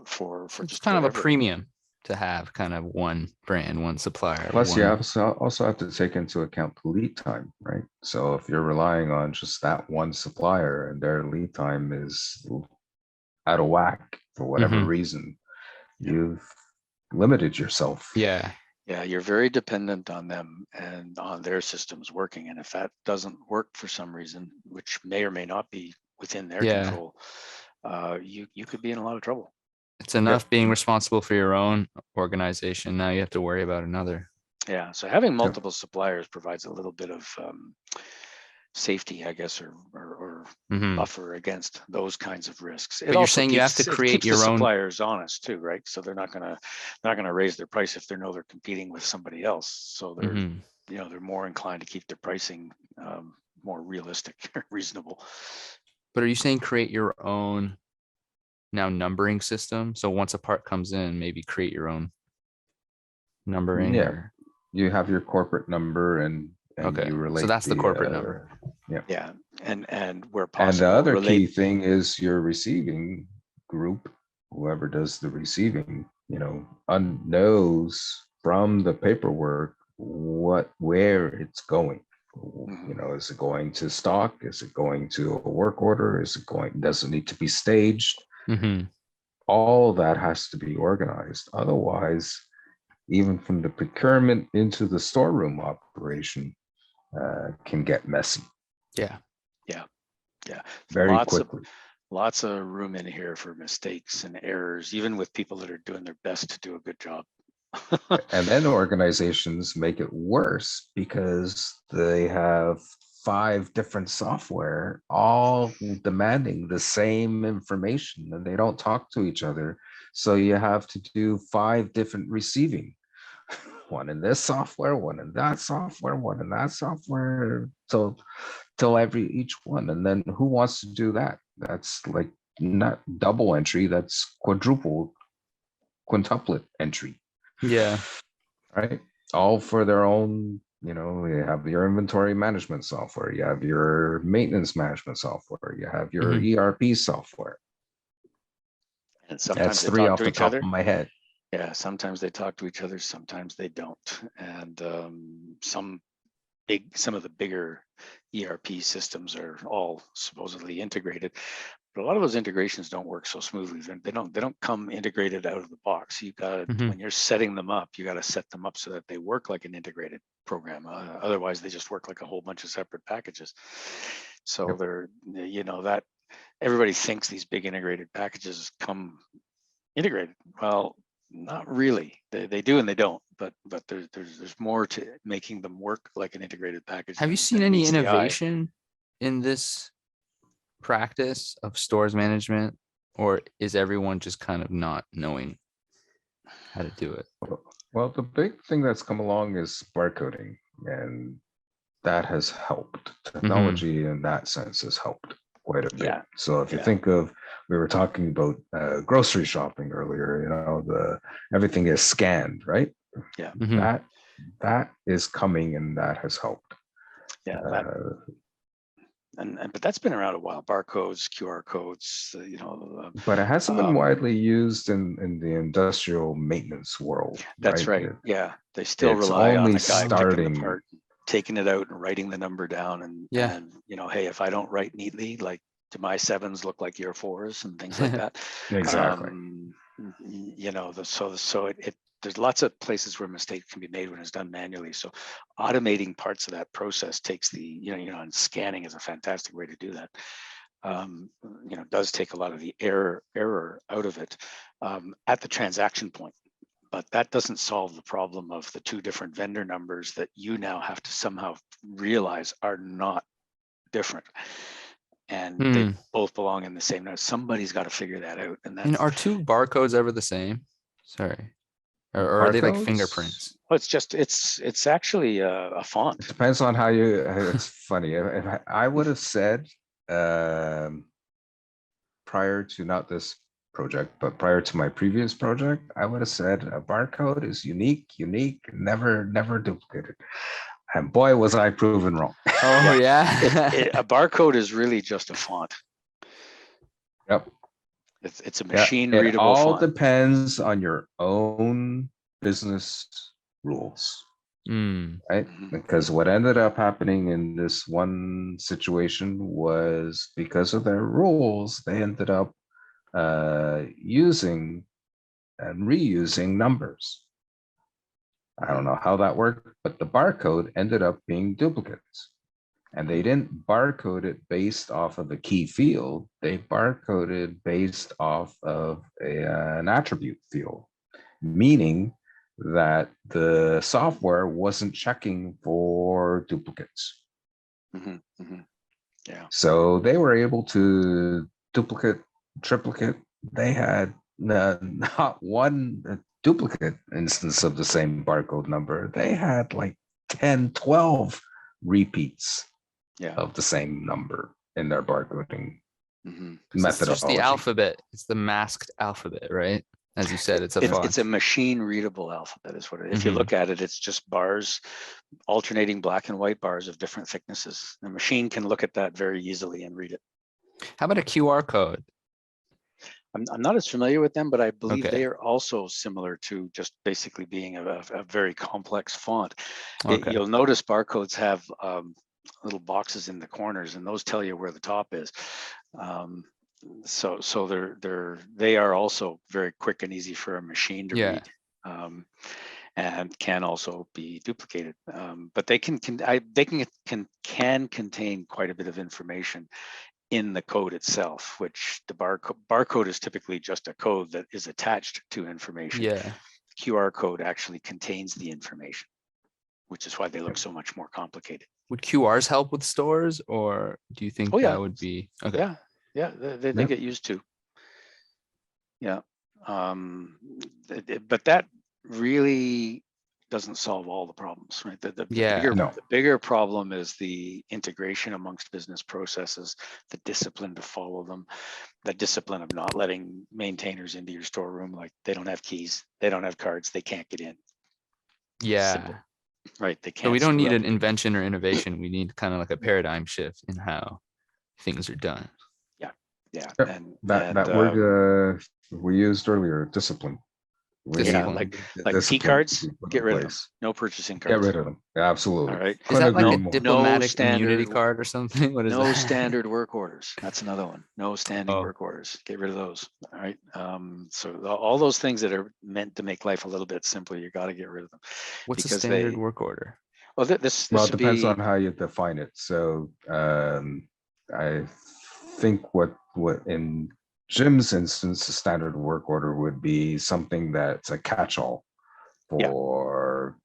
[SPEAKER 1] for
[SPEAKER 2] It's
[SPEAKER 1] just
[SPEAKER 2] kind of a
[SPEAKER 1] whatever.
[SPEAKER 2] premium to have kind of one brand, one supplier.
[SPEAKER 3] Plus, you
[SPEAKER 2] one-
[SPEAKER 3] also have to take into account the lead time, right? So if you're relying on just that one supplier and their lead time is out of whack for whatever
[SPEAKER 2] Mhm.
[SPEAKER 3] reason, you've limited yourself.
[SPEAKER 2] Yeah.
[SPEAKER 1] Yeah, you're very dependent on them and on their systems working. And if that doesn't work for some reason, which may or may not be within their
[SPEAKER 2] Yeah.
[SPEAKER 1] control, you could be in a lot of trouble.
[SPEAKER 2] It's enough being responsible for your own organization. Now you have to worry about another.
[SPEAKER 1] Yeah, so having multiple suppliers provides a little bit of safety, I guess, or
[SPEAKER 2] Mhm.
[SPEAKER 1] buffer against those kinds of risks.
[SPEAKER 2] But you're saying you have to create your
[SPEAKER 1] the
[SPEAKER 2] own.
[SPEAKER 1] suppliers honest too, right? So they're not gonna raise their price if they know they're competing with somebody else. So they're
[SPEAKER 2] Mhm.
[SPEAKER 1] they're more inclined to keep their pricing more realistic, reasonable.
[SPEAKER 2] But are you saying create your own now numbering system? So once a part comes in, maybe create your own numbering.
[SPEAKER 3] Yeah.
[SPEAKER 2] Or...
[SPEAKER 3] You have your corporate number and
[SPEAKER 2] Okay,
[SPEAKER 3] you relate.
[SPEAKER 2] so that's the corporate number.
[SPEAKER 1] Yeah, and where
[SPEAKER 3] And
[SPEAKER 1] possible,
[SPEAKER 3] the other
[SPEAKER 1] relate.
[SPEAKER 3] key thing is your receiving group, whoever does the receiving, knows from the paperwork where it's going. Is it going to stock? Is it going to a work order? Does it need to be staged?
[SPEAKER 2] Mhm.
[SPEAKER 3] All that has to be organized. Otherwise, even from the procurement into the storeroom operation, can get messy
[SPEAKER 1] Yeah.
[SPEAKER 3] very quickly.
[SPEAKER 1] Lots of room in here for mistakes and errors, even with people that are doing their best to do a good job.
[SPEAKER 3] And then organizations make it worse because they have 5 different software all demanding the same information and they don't talk to each other. So you have to do 5 different receiving. One in this software, one in that software, one in that software. So till each one. And then who wants to do that? That's like not double entry, that's quintuplet entry.
[SPEAKER 2] Yeah.
[SPEAKER 3] Right? All for their own, you have your inventory management software, you have your maintenance management software, you have your ERP software.
[SPEAKER 1] And sometimes
[SPEAKER 3] That's
[SPEAKER 1] they
[SPEAKER 3] 3
[SPEAKER 1] talk
[SPEAKER 3] off
[SPEAKER 1] to
[SPEAKER 3] the
[SPEAKER 1] each
[SPEAKER 3] top
[SPEAKER 1] other.
[SPEAKER 3] of my head.
[SPEAKER 1] Yeah, sometimes they talk to each other, sometimes they don't. And some of the bigger ERP systems are all supposedly integrated, but a lot of those integrations don't work so smoothly. They don't come integrated out of the box. You got to, when you're setting them up, you got to set them up so that they work like an integrated program. Otherwise, they just work like a whole bunch of separate packages. So
[SPEAKER 3] Yep.
[SPEAKER 1] they're, that everybody thinks these big integrated packages come integrated. Well, not really. They do and they don't. But there's more to making them work like an integrated package.
[SPEAKER 2] Have you seen
[SPEAKER 1] than
[SPEAKER 2] any
[SPEAKER 1] meets the eye.
[SPEAKER 2] innovation in this practice of stores management, or is everyone just kind of not knowing how to do it?
[SPEAKER 3] Well, the big thing that's come along is barcoding, and that has helped. Technology in that sense has helped quite a bit.
[SPEAKER 1] Yeah.
[SPEAKER 3] So if you think of, we were talking about grocery shopping earlier, everything is scanned, right?
[SPEAKER 1] Yeah.
[SPEAKER 3] That is coming and that has helped.
[SPEAKER 1] Yeah. But that's been around a while. Barcodes, QR codes,
[SPEAKER 3] but it hasn't been widely used in the industrial maintenance world.
[SPEAKER 1] That's right. Yeah, they still rely on the guy picking the part, taking it out, and writing the number down, and hey, if I don't write neatly, like, do my 7s look like your 4s and things like that?
[SPEAKER 3] Exactly.
[SPEAKER 1] There's lots of places where mistakes can be made when it's done manually. So automating parts of that process takes and scanning is a fantastic way to do that. Does take a lot of the error out of it at the transaction point. But that doesn't solve the problem of the 2 different vendor numbers that you now have to somehow realize are not different. And they both belong in the same note. Somebody's got to figure that out. And
[SPEAKER 2] are 2 barcodes ever the same? Sorry. Or are they like fingerprints?
[SPEAKER 1] Well, it's actually a font.
[SPEAKER 3] It depends on how you. It's funny. If I would have said prior to not this project, but prior to my previous project, I would have said a barcode is unique, never duplicated. And boy, was I proven wrong.
[SPEAKER 2] Oh yeah.
[SPEAKER 1] A barcode is really just a font.
[SPEAKER 3] Yep.
[SPEAKER 1] It's a machine readable
[SPEAKER 3] font. It all
[SPEAKER 1] font.
[SPEAKER 3] depends on your own business rules. Right? Because what ended up happening in this one situation was, because of their rules, they ended up using and reusing numbers. I don't know how that worked, but the barcode ended up being duplicates. And they didn't barcode it based off of a key field. They barcoded based off of an attribute field, meaning that the software wasn't checking for duplicates.
[SPEAKER 1] Yeah.
[SPEAKER 3] So they were able to duplicate, triplicate. They had not one duplicate instance of the same barcode number. They had like 10, 12 repeats of the same number in their barcoding methodology.
[SPEAKER 2] It's just the alphabet. It's the masked alphabet, right? As you said, it's a font.
[SPEAKER 1] It's a machine readable alphabet is what it is. If you look at it, it's just bars, alternating black and white bars of different thicknesses. The machine can look at that very easily and read it.
[SPEAKER 2] How about a QR code?
[SPEAKER 1] I'm not as familiar with them, but I believe they
[SPEAKER 2] Okay.
[SPEAKER 1] are also similar to just basically being a very complex font.
[SPEAKER 2] Okay.
[SPEAKER 1] You'll notice barcodes have little boxes in the corners, and those tell you where the top is. So they are also very quick and easy for a machine to
[SPEAKER 2] Yeah.
[SPEAKER 1] read. And can also be duplicated, but they can contain quite a bit of information in the code itself, which the barcode is typically just a code that is attached to information.
[SPEAKER 2] Yeah.
[SPEAKER 1] QR code actually contains the information, which is why they look so much more complicated.
[SPEAKER 2] Would QRs help with stores, or do you think
[SPEAKER 1] Oh, yeah.
[SPEAKER 2] that would be okay?
[SPEAKER 1] Yeah, they
[SPEAKER 3] Yep.
[SPEAKER 1] get used to. Yeah, but that really doesn't solve all the problems, right?
[SPEAKER 2] Yeah.
[SPEAKER 3] No.
[SPEAKER 1] The bigger problem is the integration amongst business processes, the discipline to follow them, the discipline of not letting maintainers into your storeroom. Like, they don't have keys, they don't have cards, they can't get in.
[SPEAKER 2] Yeah.
[SPEAKER 1] Simple, right? They
[SPEAKER 2] So
[SPEAKER 1] can't
[SPEAKER 2] we don't
[SPEAKER 1] screw
[SPEAKER 2] need
[SPEAKER 1] up.
[SPEAKER 2] an invention or innovation. We need kind of like a paradigm shift in how things are done.
[SPEAKER 1] Yeah,
[SPEAKER 3] Yep.
[SPEAKER 1] and
[SPEAKER 3] That word we used earlier, discipline. We
[SPEAKER 1] yeah,
[SPEAKER 3] need
[SPEAKER 1] like
[SPEAKER 3] the
[SPEAKER 1] P
[SPEAKER 3] discipline to
[SPEAKER 1] cards,
[SPEAKER 3] be put
[SPEAKER 1] get
[SPEAKER 3] in
[SPEAKER 1] rid of them.
[SPEAKER 3] place.
[SPEAKER 1] No purchasing
[SPEAKER 3] Get
[SPEAKER 1] cards.
[SPEAKER 3] rid of them. Absolutely.
[SPEAKER 1] All right.
[SPEAKER 2] Is
[SPEAKER 3] Couldn't
[SPEAKER 2] that like
[SPEAKER 3] agree
[SPEAKER 2] a
[SPEAKER 3] more.
[SPEAKER 2] diplomatic immunity
[SPEAKER 1] standard
[SPEAKER 2] card or something? What is
[SPEAKER 1] No
[SPEAKER 2] that?
[SPEAKER 1] standard work orders. That's another one. No standing
[SPEAKER 2] Oh.
[SPEAKER 1] work orders. Get rid of those. All right. So all those things that are meant to make life a little bit simpler, you got to get rid of them.
[SPEAKER 2] What's a
[SPEAKER 1] because
[SPEAKER 2] standard work order?
[SPEAKER 1] Well, this
[SPEAKER 3] Well, it
[SPEAKER 1] would
[SPEAKER 3] depends
[SPEAKER 1] be.
[SPEAKER 3] on how you define it. So I think what in Jim's instance, the standard work order would be something that's a catch-all
[SPEAKER 1] Yeah.
[SPEAKER 3] for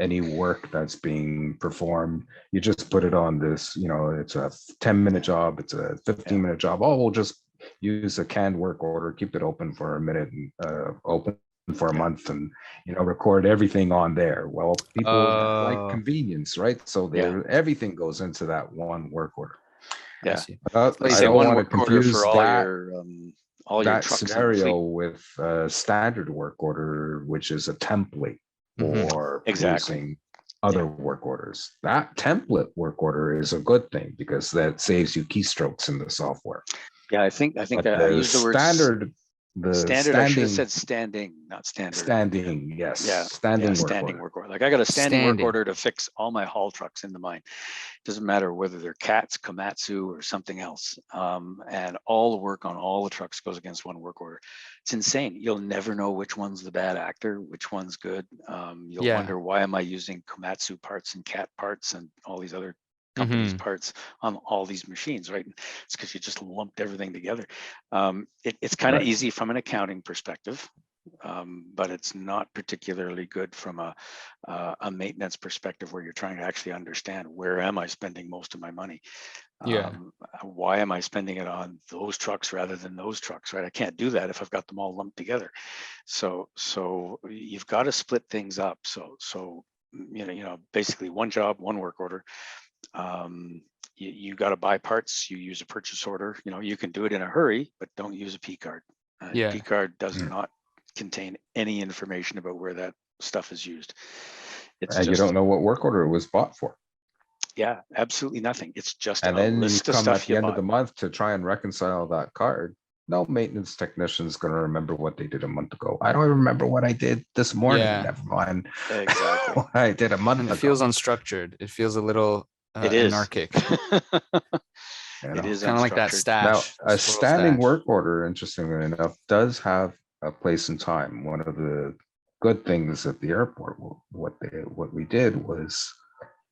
[SPEAKER 3] any work that's being performed. You just put it on this, it's a 10-minute job, it's a 15-minute job. Oh, we'll just use a canned work order, keep it open for a minute and open for a month and record everything on there. Well, people like convenience, right? So everything goes into that one work order.
[SPEAKER 1] Yeah.
[SPEAKER 3] I
[SPEAKER 1] Say
[SPEAKER 3] don't
[SPEAKER 1] one
[SPEAKER 3] want to
[SPEAKER 1] work order
[SPEAKER 3] confuse
[SPEAKER 1] for all your
[SPEAKER 3] that
[SPEAKER 1] trucks
[SPEAKER 3] scenario with a standard work order, which is a template for producing other work orders. That template work order is a good thing because that saves you keystrokes in the software.
[SPEAKER 1] Yeah, I think I used the word
[SPEAKER 3] standard.
[SPEAKER 1] Standard. I should have said standing, not standard.
[SPEAKER 3] Standing, yes.
[SPEAKER 1] Yeah,
[SPEAKER 3] standing
[SPEAKER 1] work order. Like, I got a standing work order to fix all my haul trucks in the mine. Doesn't matter whether they're Cats, Komatsu, or something else. And all the work on all the trucks goes against one work order. It's insane. You'll never know which one's the bad actor, which one's good. You'll wonder, why am I using Komatsu parts and Cat parts and all these other companies' parts on all these machines, right? It's because you just lumped everything together. It's kind of easy from an accounting perspective, but it's not particularly good from a maintenance perspective, where you're trying to actually understand, where am I spending most of my money? Why am I spending it on those trucks rather than those trucks, right? I can't do that if I've got them all lumped together. So you've got to split things up. So basically one job, one work order. You got to buy parts, you use a purchase order. You can do it in a hurry, but don't use a P card. P card does not contain any information about where that stuff is used.
[SPEAKER 3] And you don't know what work order it was bought for.
[SPEAKER 1] Yeah, absolutely nothing. It's just
[SPEAKER 3] and
[SPEAKER 1] a
[SPEAKER 3] then
[SPEAKER 1] list
[SPEAKER 3] you
[SPEAKER 1] of
[SPEAKER 3] come
[SPEAKER 1] stuff
[SPEAKER 3] at the end of the month to try and reconcile that card. No maintenance technician is going to remember what they did a month ago. I don't remember what I did this morning. Never mind.
[SPEAKER 1] Exactly.
[SPEAKER 3] What I did a month ago.
[SPEAKER 2] It feels unstructured. It feels a little anarchic.
[SPEAKER 1] It is
[SPEAKER 2] kind of like that stash.
[SPEAKER 3] Now, a standing work order, interestingly enough, does have a place and time. One of the good things at the airport, what we did was,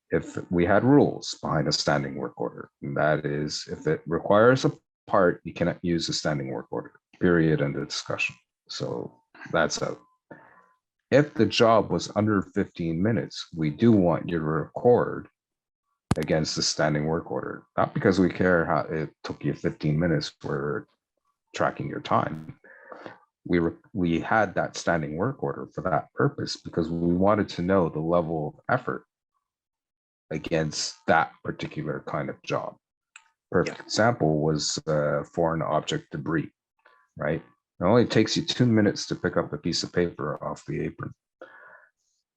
[SPEAKER 3] if we had rules behind a standing work order, and that is, if it requires a part, you cannot use a standing work order, period, end of discussion. So that's out. If the job was under 15 minutes, we do want you to record against the standing work order, not because we care how it took you 15 minutes, we're tracking your time. We had that standing work order for that purpose, because we wanted to know the level of effort against that particular kind of job. Perfect example was foreign object debris, right? It only takes you 2 minutes to pick up a piece of paper off the apron.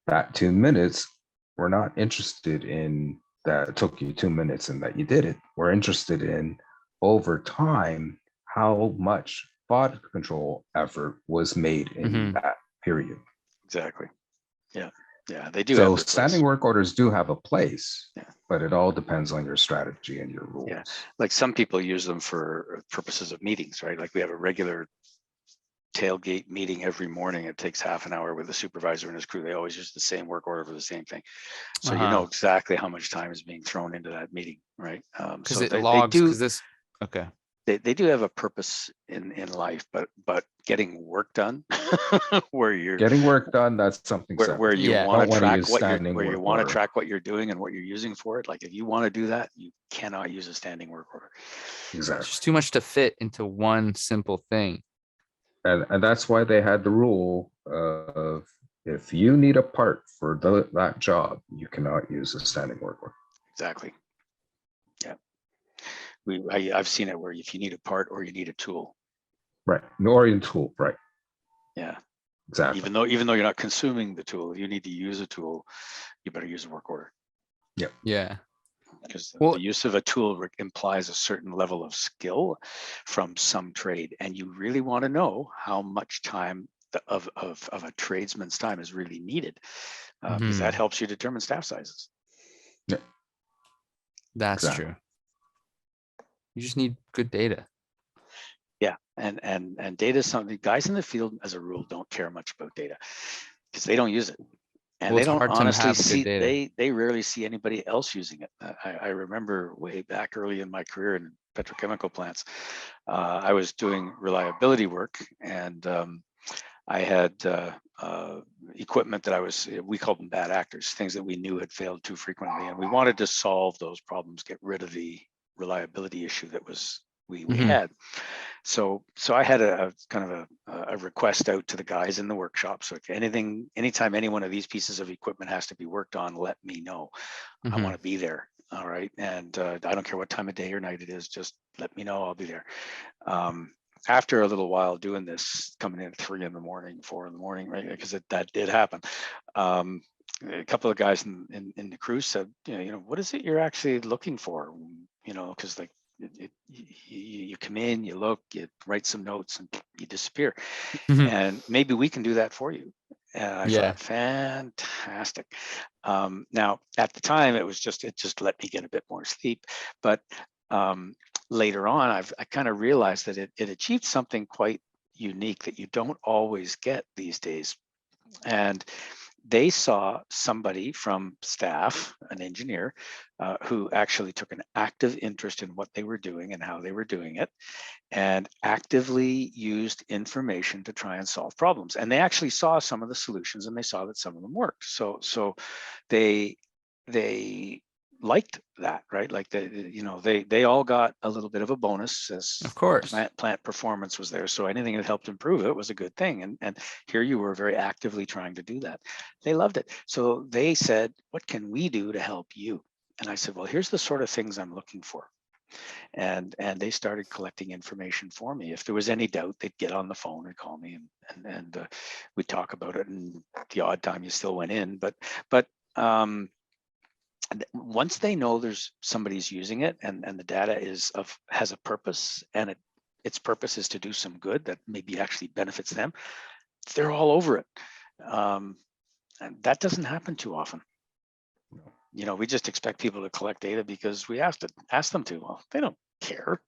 [SPEAKER 3] That 2 minutes, we're not interested in that it took you 2 minutes and that you did it. We're interested in, over time, how much thought control effort was made in
[SPEAKER 2] Mhm.
[SPEAKER 3] that period.
[SPEAKER 1] Exactly. Yeah, they do
[SPEAKER 3] So
[SPEAKER 1] have their
[SPEAKER 3] standing
[SPEAKER 1] place.
[SPEAKER 3] work orders do have a place,
[SPEAKER 1] Yeah.
[SPEAKER 3] but it all depends on your strategy and your
[SPEAKER 1] Yeah.
[SPEAKER 3] rules.
[SPEAKER 1] Like some people use them for purposes of meetings, right? Like we have a regular tailgate meeting every morning. It takes half an hour with the supervisor and his crew. They always use the same work order for the same thing. So you know exactly how much time is being thrown into that meeting, right?
[SPEAKER 2] Because
[SPEAKER 1] So
[SPEAKER 2] it
[SPEAKER 1] they
[SPEAKER 2] logs,
[SPEAKER 1] do
[SPEAKER 2] because this, okay.
[SPEAKER 1] they do have a purpose in life, but getting work done where you're
[SPEAKER 3] Getting work done, that's something
[SPEAKER 1] where
[SPEAKER 3] separate.
[SPEAKER 1] you
[SPEAKER 2] Yeah.
[SPEAKER 1] want
[SPEAKER 3] Don't
[SPEAKER 1] to
[SPEAKER 3] want to
[SPEAKER 1] track
[SPEAKER 3] use
[SPEAKER 1] what you're
[SPEAKER 3] standing
[SPEAKER 1] where you
[SPEAKER 3] work
[SPEAKER 1] want to
[SPEAKER 3] order.
[SPEAKER 1] track what you're doing and what you're using for it. Like if you want to do that, you cannot use a standing work order.
[SPEAKER 2] It's
[SPEAKER 3] Exactly.
[SPEAKER 2] just too much to fit into one simple thing.
[SPEAKER 3] And that's why they had the rule of if you need a part for that job, you cannot use a standing work order.
[SPEAKER 1] Exactly. Yeah. I've seen it where if you need a part or you need a tool.
[SPEAKER 3] Right. Nor in tool. Right.
[SPEAKER 1] Yeah.
[SPEAKER 3] Exactly.
[SPEAKER 1] Even though you're not consuming the tool, if you need to use a tool, you better use a work order.
[SPEAKER 2] Yeah.
[SPEAKER 1] Because
[SPEAKER 2] Well,
[SPEAKER 1] the use of a tool implies a certain level of skill from some trade, and you really want to know how much time of a tradesman's time is really needed, because that helps you determine staff sizes.
[SPEAKER 3] Yeah.
[SPEAKER 2] That's
[SPEAKER 3] Exactly.
[SPEAKER 2] true. You just need good data.
[SPEAKER 1] Yeah, and data is something guys in the field, as a rule, don't care much about data because they don't use it. And
[SPEAKER 2] Well,
[SPEAKER 1] they
[SPEAKER 2] it's
[SPEAKER 1] don't
[SPEAKER 2] hard to
[SPEAKER 1] honestly
[SPEAKER 2] have good
[SPEAKER 1] see,
[SPEAKER 2] data.
[SPEAKER 1] they rarely see anybody else using it. I remember way back early in my career in petrochemical plants, I was doing reliability work, and I had equipment that we called them bad actors, things that we knew had failed too frequently. And we wanted to solve those problems, get rid of the reliability issue that we had. So I had a kind of a request out to the guys in the workshop. So if anytime any one of these pieces of equipment has to be worked on, let me know. I want to be there. All right. And I don't care what time of day or night it is, just let me know, I'll be there. After a little while doing this, coming in at 3 in the morning, 4 in the morning, right? Because that did happen. A couple of guys in the crew said, what is it you're actually looking for? Because like, you come in, you look, you write some notes, and you disappear. And maybe we can do that for you. And I thought, fantastic. Now, at the time, it just let me get a bit more sleep. But later on, I kind of realized that it achieved something quite unique that you don't always get these days. And they saw somebody from staff, an engineer, who actually took an active interest in what they were doing and how they were doing it, and actively used information to try and solve problems. And they actually saw some of the solutions, and they saw that some of them worked. So they liked that, right? Like they all got a little bit of a bonus as
[SPEAKER 2] Of course.
[SPEAKER 1] plant performance was there. So anything that helped improve it was a good thing. And here you were very actively trying to do that. They loved it. So they said, what can we do to help you? And I said, well, here's the sort of things I'm looking for. And they started collecting information for me. If there was any doubt, they'd get on the phone and call me, and we'd talk about it. And the odd time you still went in, but once they know there's somebody's using it, and the data has a purpose, and its purpose is to do some good that maybe actually benefits them, they're all over it. And that doesn't happen too often. We just expect people to collect data because we asked them to. Well, they don't care.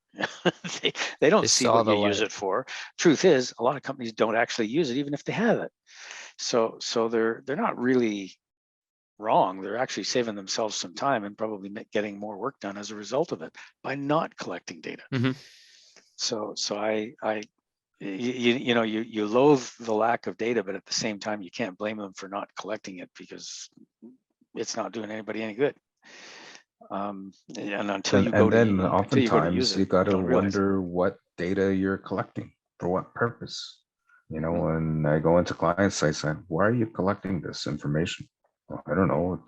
[SPEAKER 1] they don't see
[SPEAKER 2] saw
[SPEAKER 1] what
[SPEAKER 2] the
[SPEAKER 1] you use
[SPEAKER 2] light.
[SPEAKER 1] it for. Truth is, a lot of companies don't actually use it, even if they have it. So they're not really wrong. They're actually saving themselves some time and probably getting more work done as a result of it by not collecting data. So you loathe the lack of data, but at the same time, you can't blame them for not collecting it because it's not doing anybody any good. And until you go
[SPEAKER 3] then
[SPEAKER 1] to
[SPEAKER 3] oftentimes
[SPEAKER 1] use it,
[SPEAKER 3] you got to
[SPEAKER 1] don't realize it.
[SPEAKER 3] wonder what data you're collecting for what purpose. When I go into client sites, why are you collecting this information? Well, I don't know.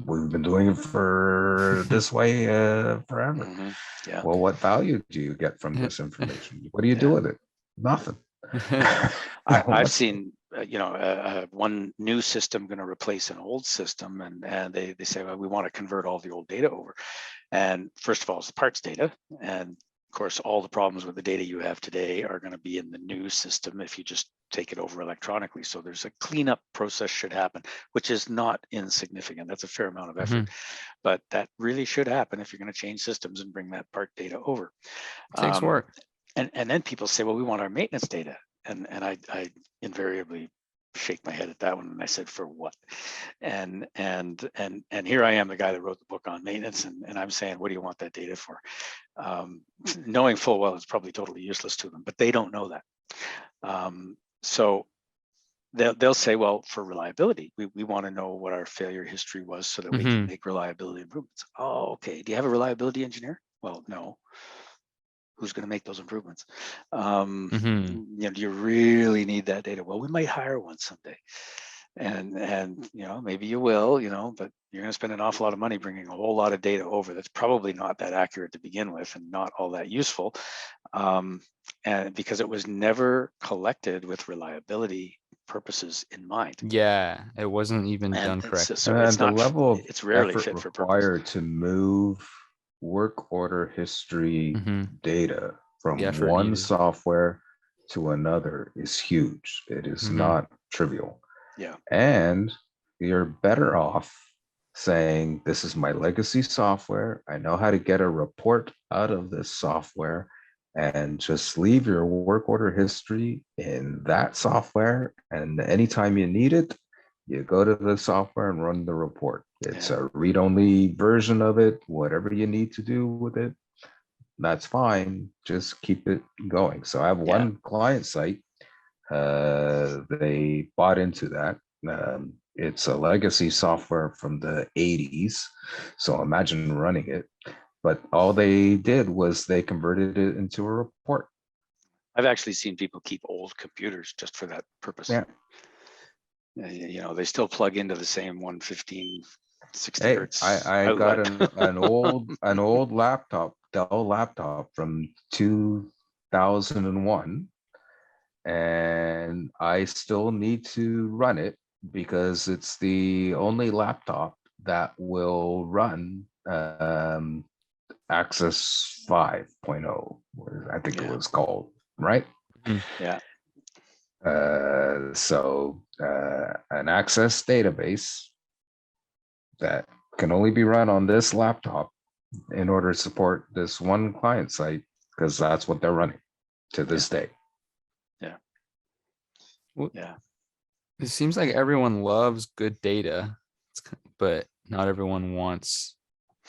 [SPEAKER 3] We've been doing it for this way forever.
[SPEAKER 1] Yeah.
[SPEAKER 3] Well, what value do you get from this information? What do you do with it? Nothing.
[SPEAKER 1] I've seen one new system going to replace an old system, and they say, well, we want to convert all the old data over. And first of all, it's the parts data, and course, all the problems with the data you have today are going to be in the new system if you just take it over electronically. So there's a cleanup process should happen, which is not insignificant. That's a fair amount of effort, but that really should happen if you're going to change systems and bring that part data over.
[SPEAKER 2] It takes work.
[SPEAKER 1] And then people say, well, we want our maintenance data. And I invariably shake my head at that one, and I said, for what? And here I am, the guy that wrote the book on maintenance, and I'm saying, what do you want that data for? Knowing full well it's probably totally useless to them, but they don't know that. So they'll say, well, for reliability, we want to know what our failure history was so that we can make reliability improvements. Oh, okay. Do you have a reliability engineer? Well, no. Who's going to make those improvements? You know, do you really need that data? Well, we might hire one someday, and you know, maybe you will, you know, but you're going to spend an awful lot of money bringing a whole lot of data over that's probably not that accurate to begin with and not all that useful, and because it was never collected with reliability purposes in mind.
[SPEAKER 2] Yeah, it wasn't even done correctly.
[SPEAKER 1] So
[SPEAKER 3] And
[SPEAKER 1] it's
[SPEAKER 3] the
[SPEAKER 1] not.
[SPEAKER 3] level of
[SPEAKER 1] It's rarely
[SPEAKER 3] effort
[SPEAKER 1] fit for purpose.
[SPEAKER 3] required to move work order history data from one
[SPEAKER 2] needed.
[SPEAKER 3] software to another is huge. It is not trivial.
[SPEAKER 1] Yeah.
[SPEAKER 3] And you're better off saying, this is my legacy software. I know how to get a report out of this software, and just leave your work order history in that software. And anytime you need it, you go to the software and run the report. It's a read-only version of it. Whatever you need to do with it, that's fine. Just keep it going. So I have one client site. They bought into that. It's a legacy software from the 80s. So imagine running it. But all they did was they converted it into a report.
[SPEAKER 1] I've actually seen people keep old computers just for that purpose.
[SPEAKER 3] Yeah.
[SPEAKER 1] You know, they still plug into the same 115, 60
[SPEAKER 3] Hey,
[SPEAKER 1] hertz.
[SPEAKER 3] I got
[SPEAKER 1] outlet.
[SPEAKER 3] an old laptop, Dell laptop from 2001, and I still need to run it because it's the only laptop that will run Access 5.0, I think it was called, right?
[SPEAKER 1] Yeah.
[SPEAKER 3] So an Access database that can only be run on this laptop in order to support this one client site, because that's what they're running to this day.
[SPEAKER 1] Yeah.
[SPEAKER 2] Well,
[SPEAKER 1] yeah.
[SPEAKER 2] It seems like everyone loves good data, but not everyone wants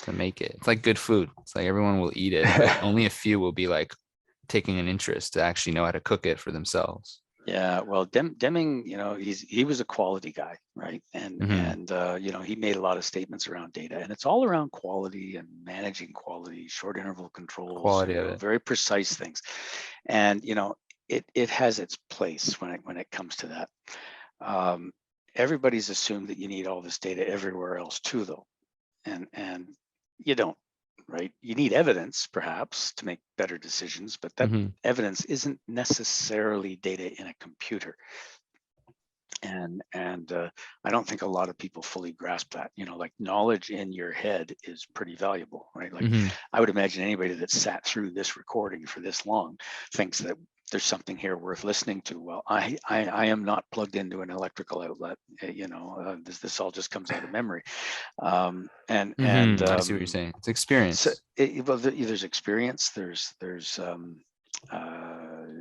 [SPEAKER 2] to make it. It's like good food. It's like everyone will eat it, but only a few will be like taking an interest to actually know how to cook it for themselves.
[SPEAKER 1] Yeah, well, Deming, you know, he was a quality guy, right? And you know, he made a lot of statements around data, and it's all around quality and managing quality, short interval controls,
[SPEAKER 2] Quality of it.
[SPEAKER 1] very precise things. And you know, it has its place when it comes to that. Everybody's assumed that you need all this data everywhere else too, though, and you don't. Right? You need evidence, perhaps, to make better decisions, but that evidence isn't necessarily data in a computer. And I don't think a lot of people fully grasp that. You know, like knowledge in your head is pretty valuable, right? Like I would imagine anybody that sat through this recording for this long thinks that there's something here worth listening to. Well, I am not plugged into an electrical outlet. You know, this all just comes out of memory. I see
[SPEAKER 2] what you're saying. It's experience.
[SPEAKER 1] So well, there's experience. There's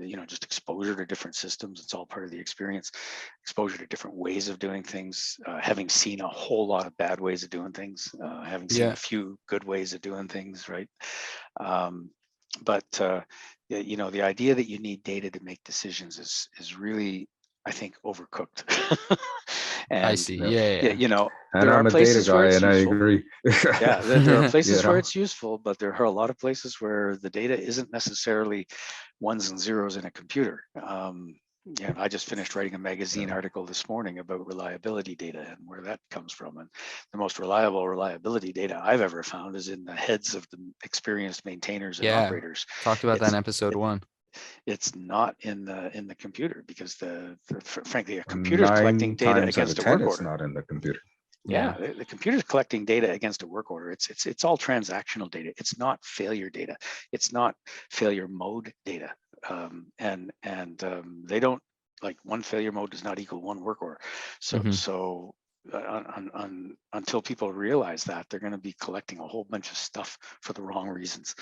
[SPEAKER 1] you know, just exposure to different systems. It's all part of the experience. Exposure to different ways of doing things. Having seen a whole lot of bad ways of doing things. Having seen a few good ways of doing things. Right. You know, the idea that you need data to make decisions is really, I think, overcooked. And
[SPEAKER 2] I see. Yeah.
[SPEAKER 1] You know,
[SPEAKER 3] and
[SPEAKER 1] there
[SPEAKER 3] I'm
[SPEAKER 1] are
[SPEAKER 3] a data
[SPEAKER 1] places where
[SPEAKER 3] guy,
[SPEAKER 1] it's
[SPEAKER 3] and
[SPEAKER 1] useful.
[SPEAKER 3] I agree.
[SPEAKER 1] Yeah, there are places
[SPEAKER 3] You
[SPEAKER 1] where
[SPEAKER 3] know?
[SPEAKER 1] it's useful, but there are a lot of places where the data isn't necessarily ones and zeros in a computer. Yeah, I just finished writing a magazine article this morning about reliability data and where that comes from. And the most reliable reliability data I've ever found is in the heads of the experienced maintainers and operators.
[SPEAKER 2] Talked about that in episode 1.
[SPEAKER 1] It's not in the computer because frankly, a computer's collecting data against a work order.
[SPEAKER 3] It's not in the computer.
[SPEAKER 1] Yeah, the computer's collecting data against a work order. It's all transactional data. It's not failure data. It's not failure mode data. They don't, like, one failure mode does not equal one work order. So until people realize that, they're going to be collecting a whole bunch of stuff for the wrong reasons.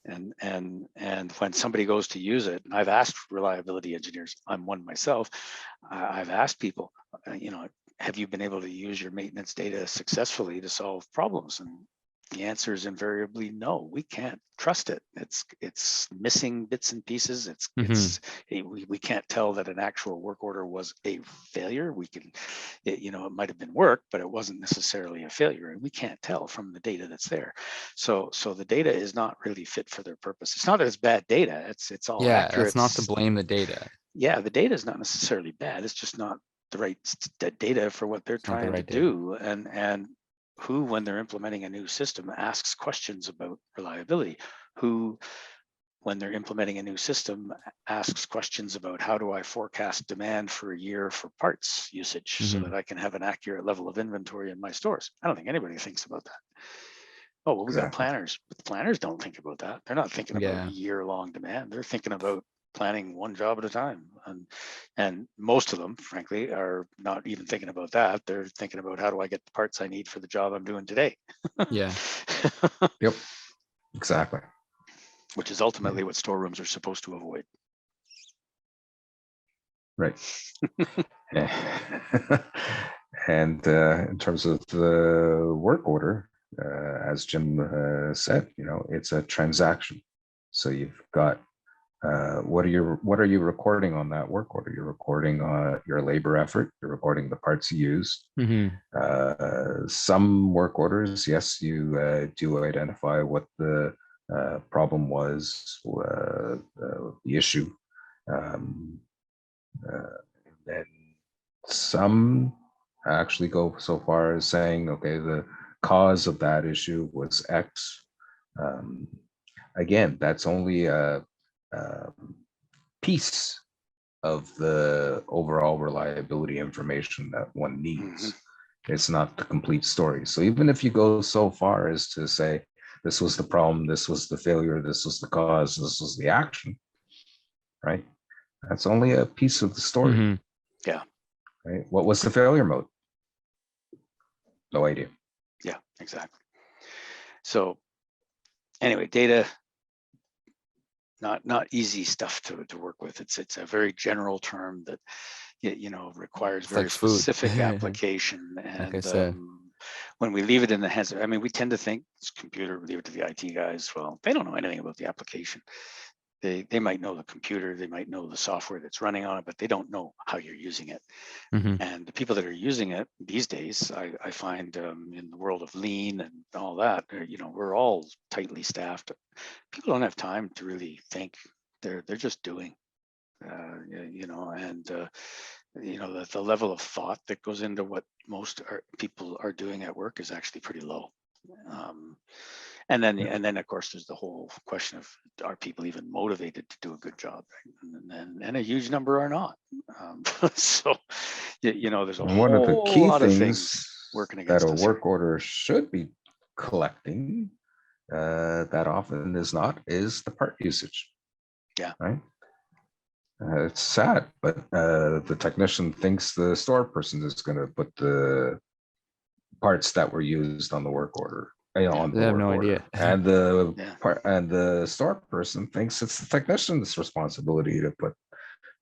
[SPEAKER 1] And when somebody goes to use it, and I've asked reliability engineers, I'm one myself, I've asked people, have you been able to use your maintenance data successfully to solve problems? And the answer is invariably no. We can't trust it. It's missing bits and pieces. We can't tell that an actual work order was a failure. We can, it might have been work, but it wasn't necessarily a failure, and we can't tell from the data that's there. So the data is not really fit for their purpose. It's not that it's bad data. It's all accurate.
[SPEAKER 2] It's not to blame the data.
[SPEAKER 1] Yeah, the data is not necessarily bad. It's just not the right data for what they're trying to do. And who, when they're implementing a new system, asks questions about reliability? Who, when they're implementing a new system, asks questions about how do I forecast demand for a year for parts usage so that I can have an accurate level of inventory in my stores? I don't think anybody thinks about that. Oh, well, we got planners, but the planners don't think about that. They're not thinking about year-long demand. They're thinking about planning one job at a time, and most of them, frankly, are not even thinking about that. They're thinking about, how do I get the parts I need for the job I'm doing today?
[SPEAKER 3] Yep, exactly.
[SPEAKER 1] Which is ultimately what storerooms are supposed to avoid.
[SPEAKER 3] Right. And in terms of the work order, as Jim said, it's a transaction. So you've got what are you recording on that work order? You're recording your labor effort. You're recording the parts you used. Some work orders, yes, you do identify what the problem was, the issue. And some actually go so far as saying, okay, the cause of that issue was X. Again, that's only a piece of the overall reliability information that one needs. It's not the complete story. So even if you go so far as to say, this was the problem, this was the failure, this was the cause, this was the action, right? That's only a piece of the story.
[SPEAKER 1] Yeah.
[SPEAKER 3] Right? What was the failure mode? No idea.
[SPEAKER 1] Yeah, exactly. So anyway, data, not easy stuff to work with. It's a very general term that requires very specific application. And
[SPEAKER 2] like I said,
[SPEAKER 1] when we leave it in the hands of, we tend to think it's computer, we leave it to the IT guys. Well, they don't know anything about the application. They might know the computer, they might know the software that's running on it, but they don't know how you're using it. And the people that are using it these days, I find in the world of lean and all that, we're all tightly staffed. People don't have time to really think. They're just doing, the level of thought that goes into what most people are doing at work is actually pretty low. And then of course there's the whole question of, are people even motivated to do a good job? Right? And a huge number are not. So there's
[SPEAKER 3] one of the key
[SPEAKER 1] lot
[SPEAKER 3] things
[SPEAKER 1] of things working against
[SPEAKER 3] that a
[SPEAKER 1] us
[SPEAKER 3] work order should be collecting that often is not, is the part usage.
[SPEAKER 1] Yeah.
[SPEAKER 3] Right. It's sad, but the technician thinks the store person is going to put the parts that were used on the work order. On the
[SPEAKER 2] they have
[SPEAKER 3] work
[SPEAKER 2] no
[SPEAKER 3] order.
[SPEAKER 2] idea.
[SPEAKER 3] And the store person thinks it's the technician's responsibility to put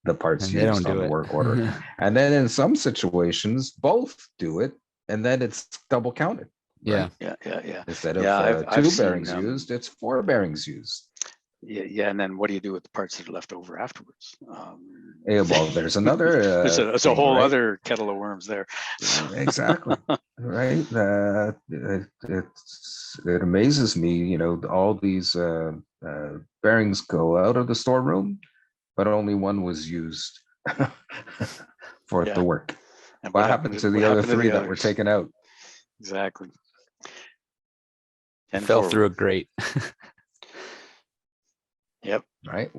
[SPEAKER 3] the parts used on the work order. And then in some situations, both do it, and then it's double counted. Right?
[SPEAKER 1] Yeah.
[SPEAKER 3] Instead of two bearings used, it's 4 bearings used.
[SPEAKER 1] Yeah, and then what do you do with the parts that are left over afterwards?
[SPEAKER 3] Well, there's another.
[SPEAKER 1] It's a whole other kettle of worms there.
[SPEAKER 3] Exactly. Right. It amazes me. All these bearings go out of the storeroom, but only one was used for it to work. And what happened to the other 3 that were taken out?
[SPEAKER 1] Exactly.
[SPEAKER 2] And fell through a grate.
[SPEAKER 1] Yep.
[SPEAKER 3] Right.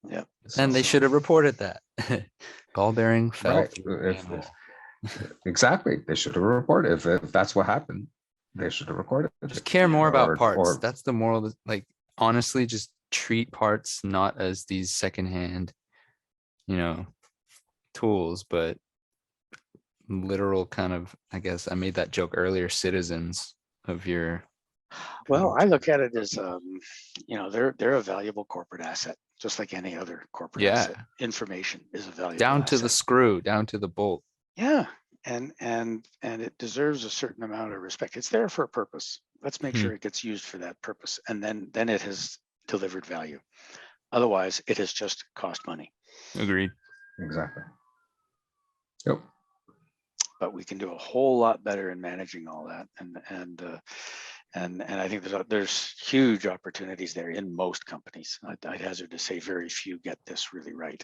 [SPEAKER 1] Yep.
[SPEAKER 2] And they should have reported that. Ball bearing fell through.
[SPEAKER 3] Exactly. They should have reported if that's what happened. They should have recorded
[SPEAKER 2] Just
[SPEAKER 3] it.
[SPEAKER 2] care more about
[SPEAKER 3] Or-
[SPEAKER 2] parts.
[SPEAKER 3] or-
[SPEAKER 2] That's the moral. Like, honestly, just treat parts not as these secondhand, tools, but literal kind of, I guess I made that joke earlier, citizens of your.
[SPEAKER 1] Well, I look at it as, they're a valuable corporate asset, just like any other corporate
[SPEAKER 2] Yeah.
[SPEAKER 1] asset. Information is a valuable
[SPEAKER 2] Down to
[SPEAKER 1] asset.
[SPEAKER 2] the screw, down to the bolt.
[SPEAKER 1] Yeah, and it deserves a certain amount of respect. It's there for a purpose. Let's make sure it gets used for that purpose, and then it has delivered value. Otherwise, it has just cost money.
[SPEAKER 2] Agreed.
[SPEAKER 3] Exactly. Yep.
[SPEAKER 1] But we can do a whole lot better in managing all that, and I think there's huge opportunities there in most companies. I'd hazard to say very few get this really right.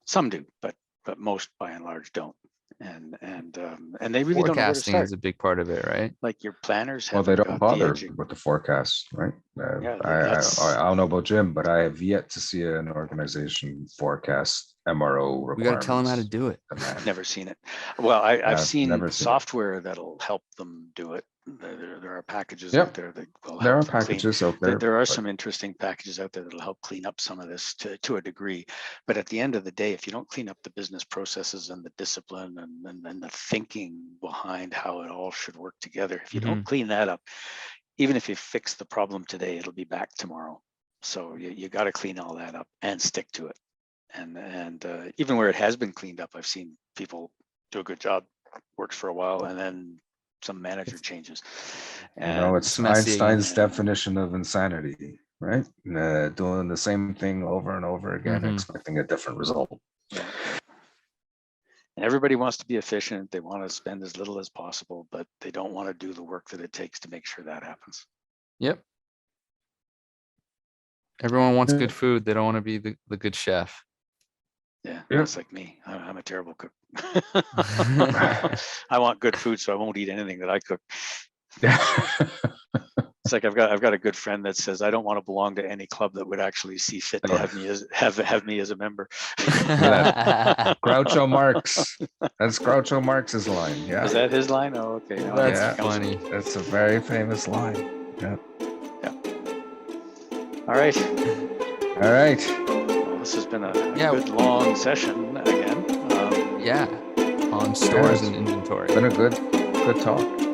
[SPEAKER 1] Some do, but most by and large don't. And they really don't know where to
[SPEAKER 2] Forecasting
[SPEAKER 1] start.
[SPEAKER 2] is a big part of it, right?
[SPEAKER 1] Like your planners
[SPEAKER 3] Well,
[SPEAKER 1] haven't
[SPEAKER 3] they don't
[SPEAKER 1] got the
[SPEAKER 3] bother
[SPEAKER 1] edging.
[SPEAKER 3] with the forecast, right?
[SPEAKER 1] Yeah,
[SPEAKER 3] I don't know about Jim, but I have yet to see an organization forecast MRO
[SPEAKER 2] We got to tell them how to
[SPEAKER 3] requirements.
[SPEAKER 2] do it.
[SPEAKER 1] I've never seen it. Well, I've seen
[SPEAKER 3] never seen it.
[SPEAKER 1] software that'll help them do it. There are packages
[SPEAKER 3] Yep.
[SPEAKER 1] out there that will
[SPEAKER 3] There
[SPEAKER 1] help
[SPEAKER 3] are
[SPEAKER 1] them clean.
[SPEAKER 3] packages out there.
[SPEAKER 1] There are
[SPEAKER 3] but
[SPEAKER 1] some interesting packages out there that'll help clean up some of this to a degree. But at the end of the day, if you don't clean up the business processes and the discipline and the thinking behind how it all should work together, if you don't clean that up, even if you fix the problem today, it'll be back tomorrow. So you got to clean all that up and stick to it. And even where it has been cleaned up, I've seen people do a good job, works for a while, and then some manager changes. And
[SPEAKER 3] it's
[SPEAKER 2] messy again.
[SPEAKER 3] Einstein's definition of insanity, right? Doing the same thing over and over again, expecting a different result.
[SPEAKER 1] yeah. And everybody wants to be efficient. They want to spend as little as possible, but they don't want to do the work that it takes to make sure that happens.
[SPEAKER 2] Yep. Everyone wants good food. They don't want to be the good chef.
[SPEAKER 1] Yeah,
[SPEAKER 3] Yeah.
[SPEAKER 1] it's like me. I'm a terrible cook. I want good food, so I won't eat anything that I cook. It's like I've got a good friend that says I don't want to belong to any club that would actually see fit to have me as a member.
[SPEAKER 3] Groucho Marx. That's Groucho Marx's line. Yeah.
[SPEAKER 1] Is that his line? Oh, okay. No,
[SPEAKER 2] That's funny.
[SPEAKER 3] That's a very famous line. Yeah.
[SPEAKER 1] All right.
[SPEAKER 3] All right.
[SPEAKER 1] Well, this has been a good long session again.
[SPEAKER 2] Yeah. On stores and inventory.
[SPEAKER 3] Been a good talk.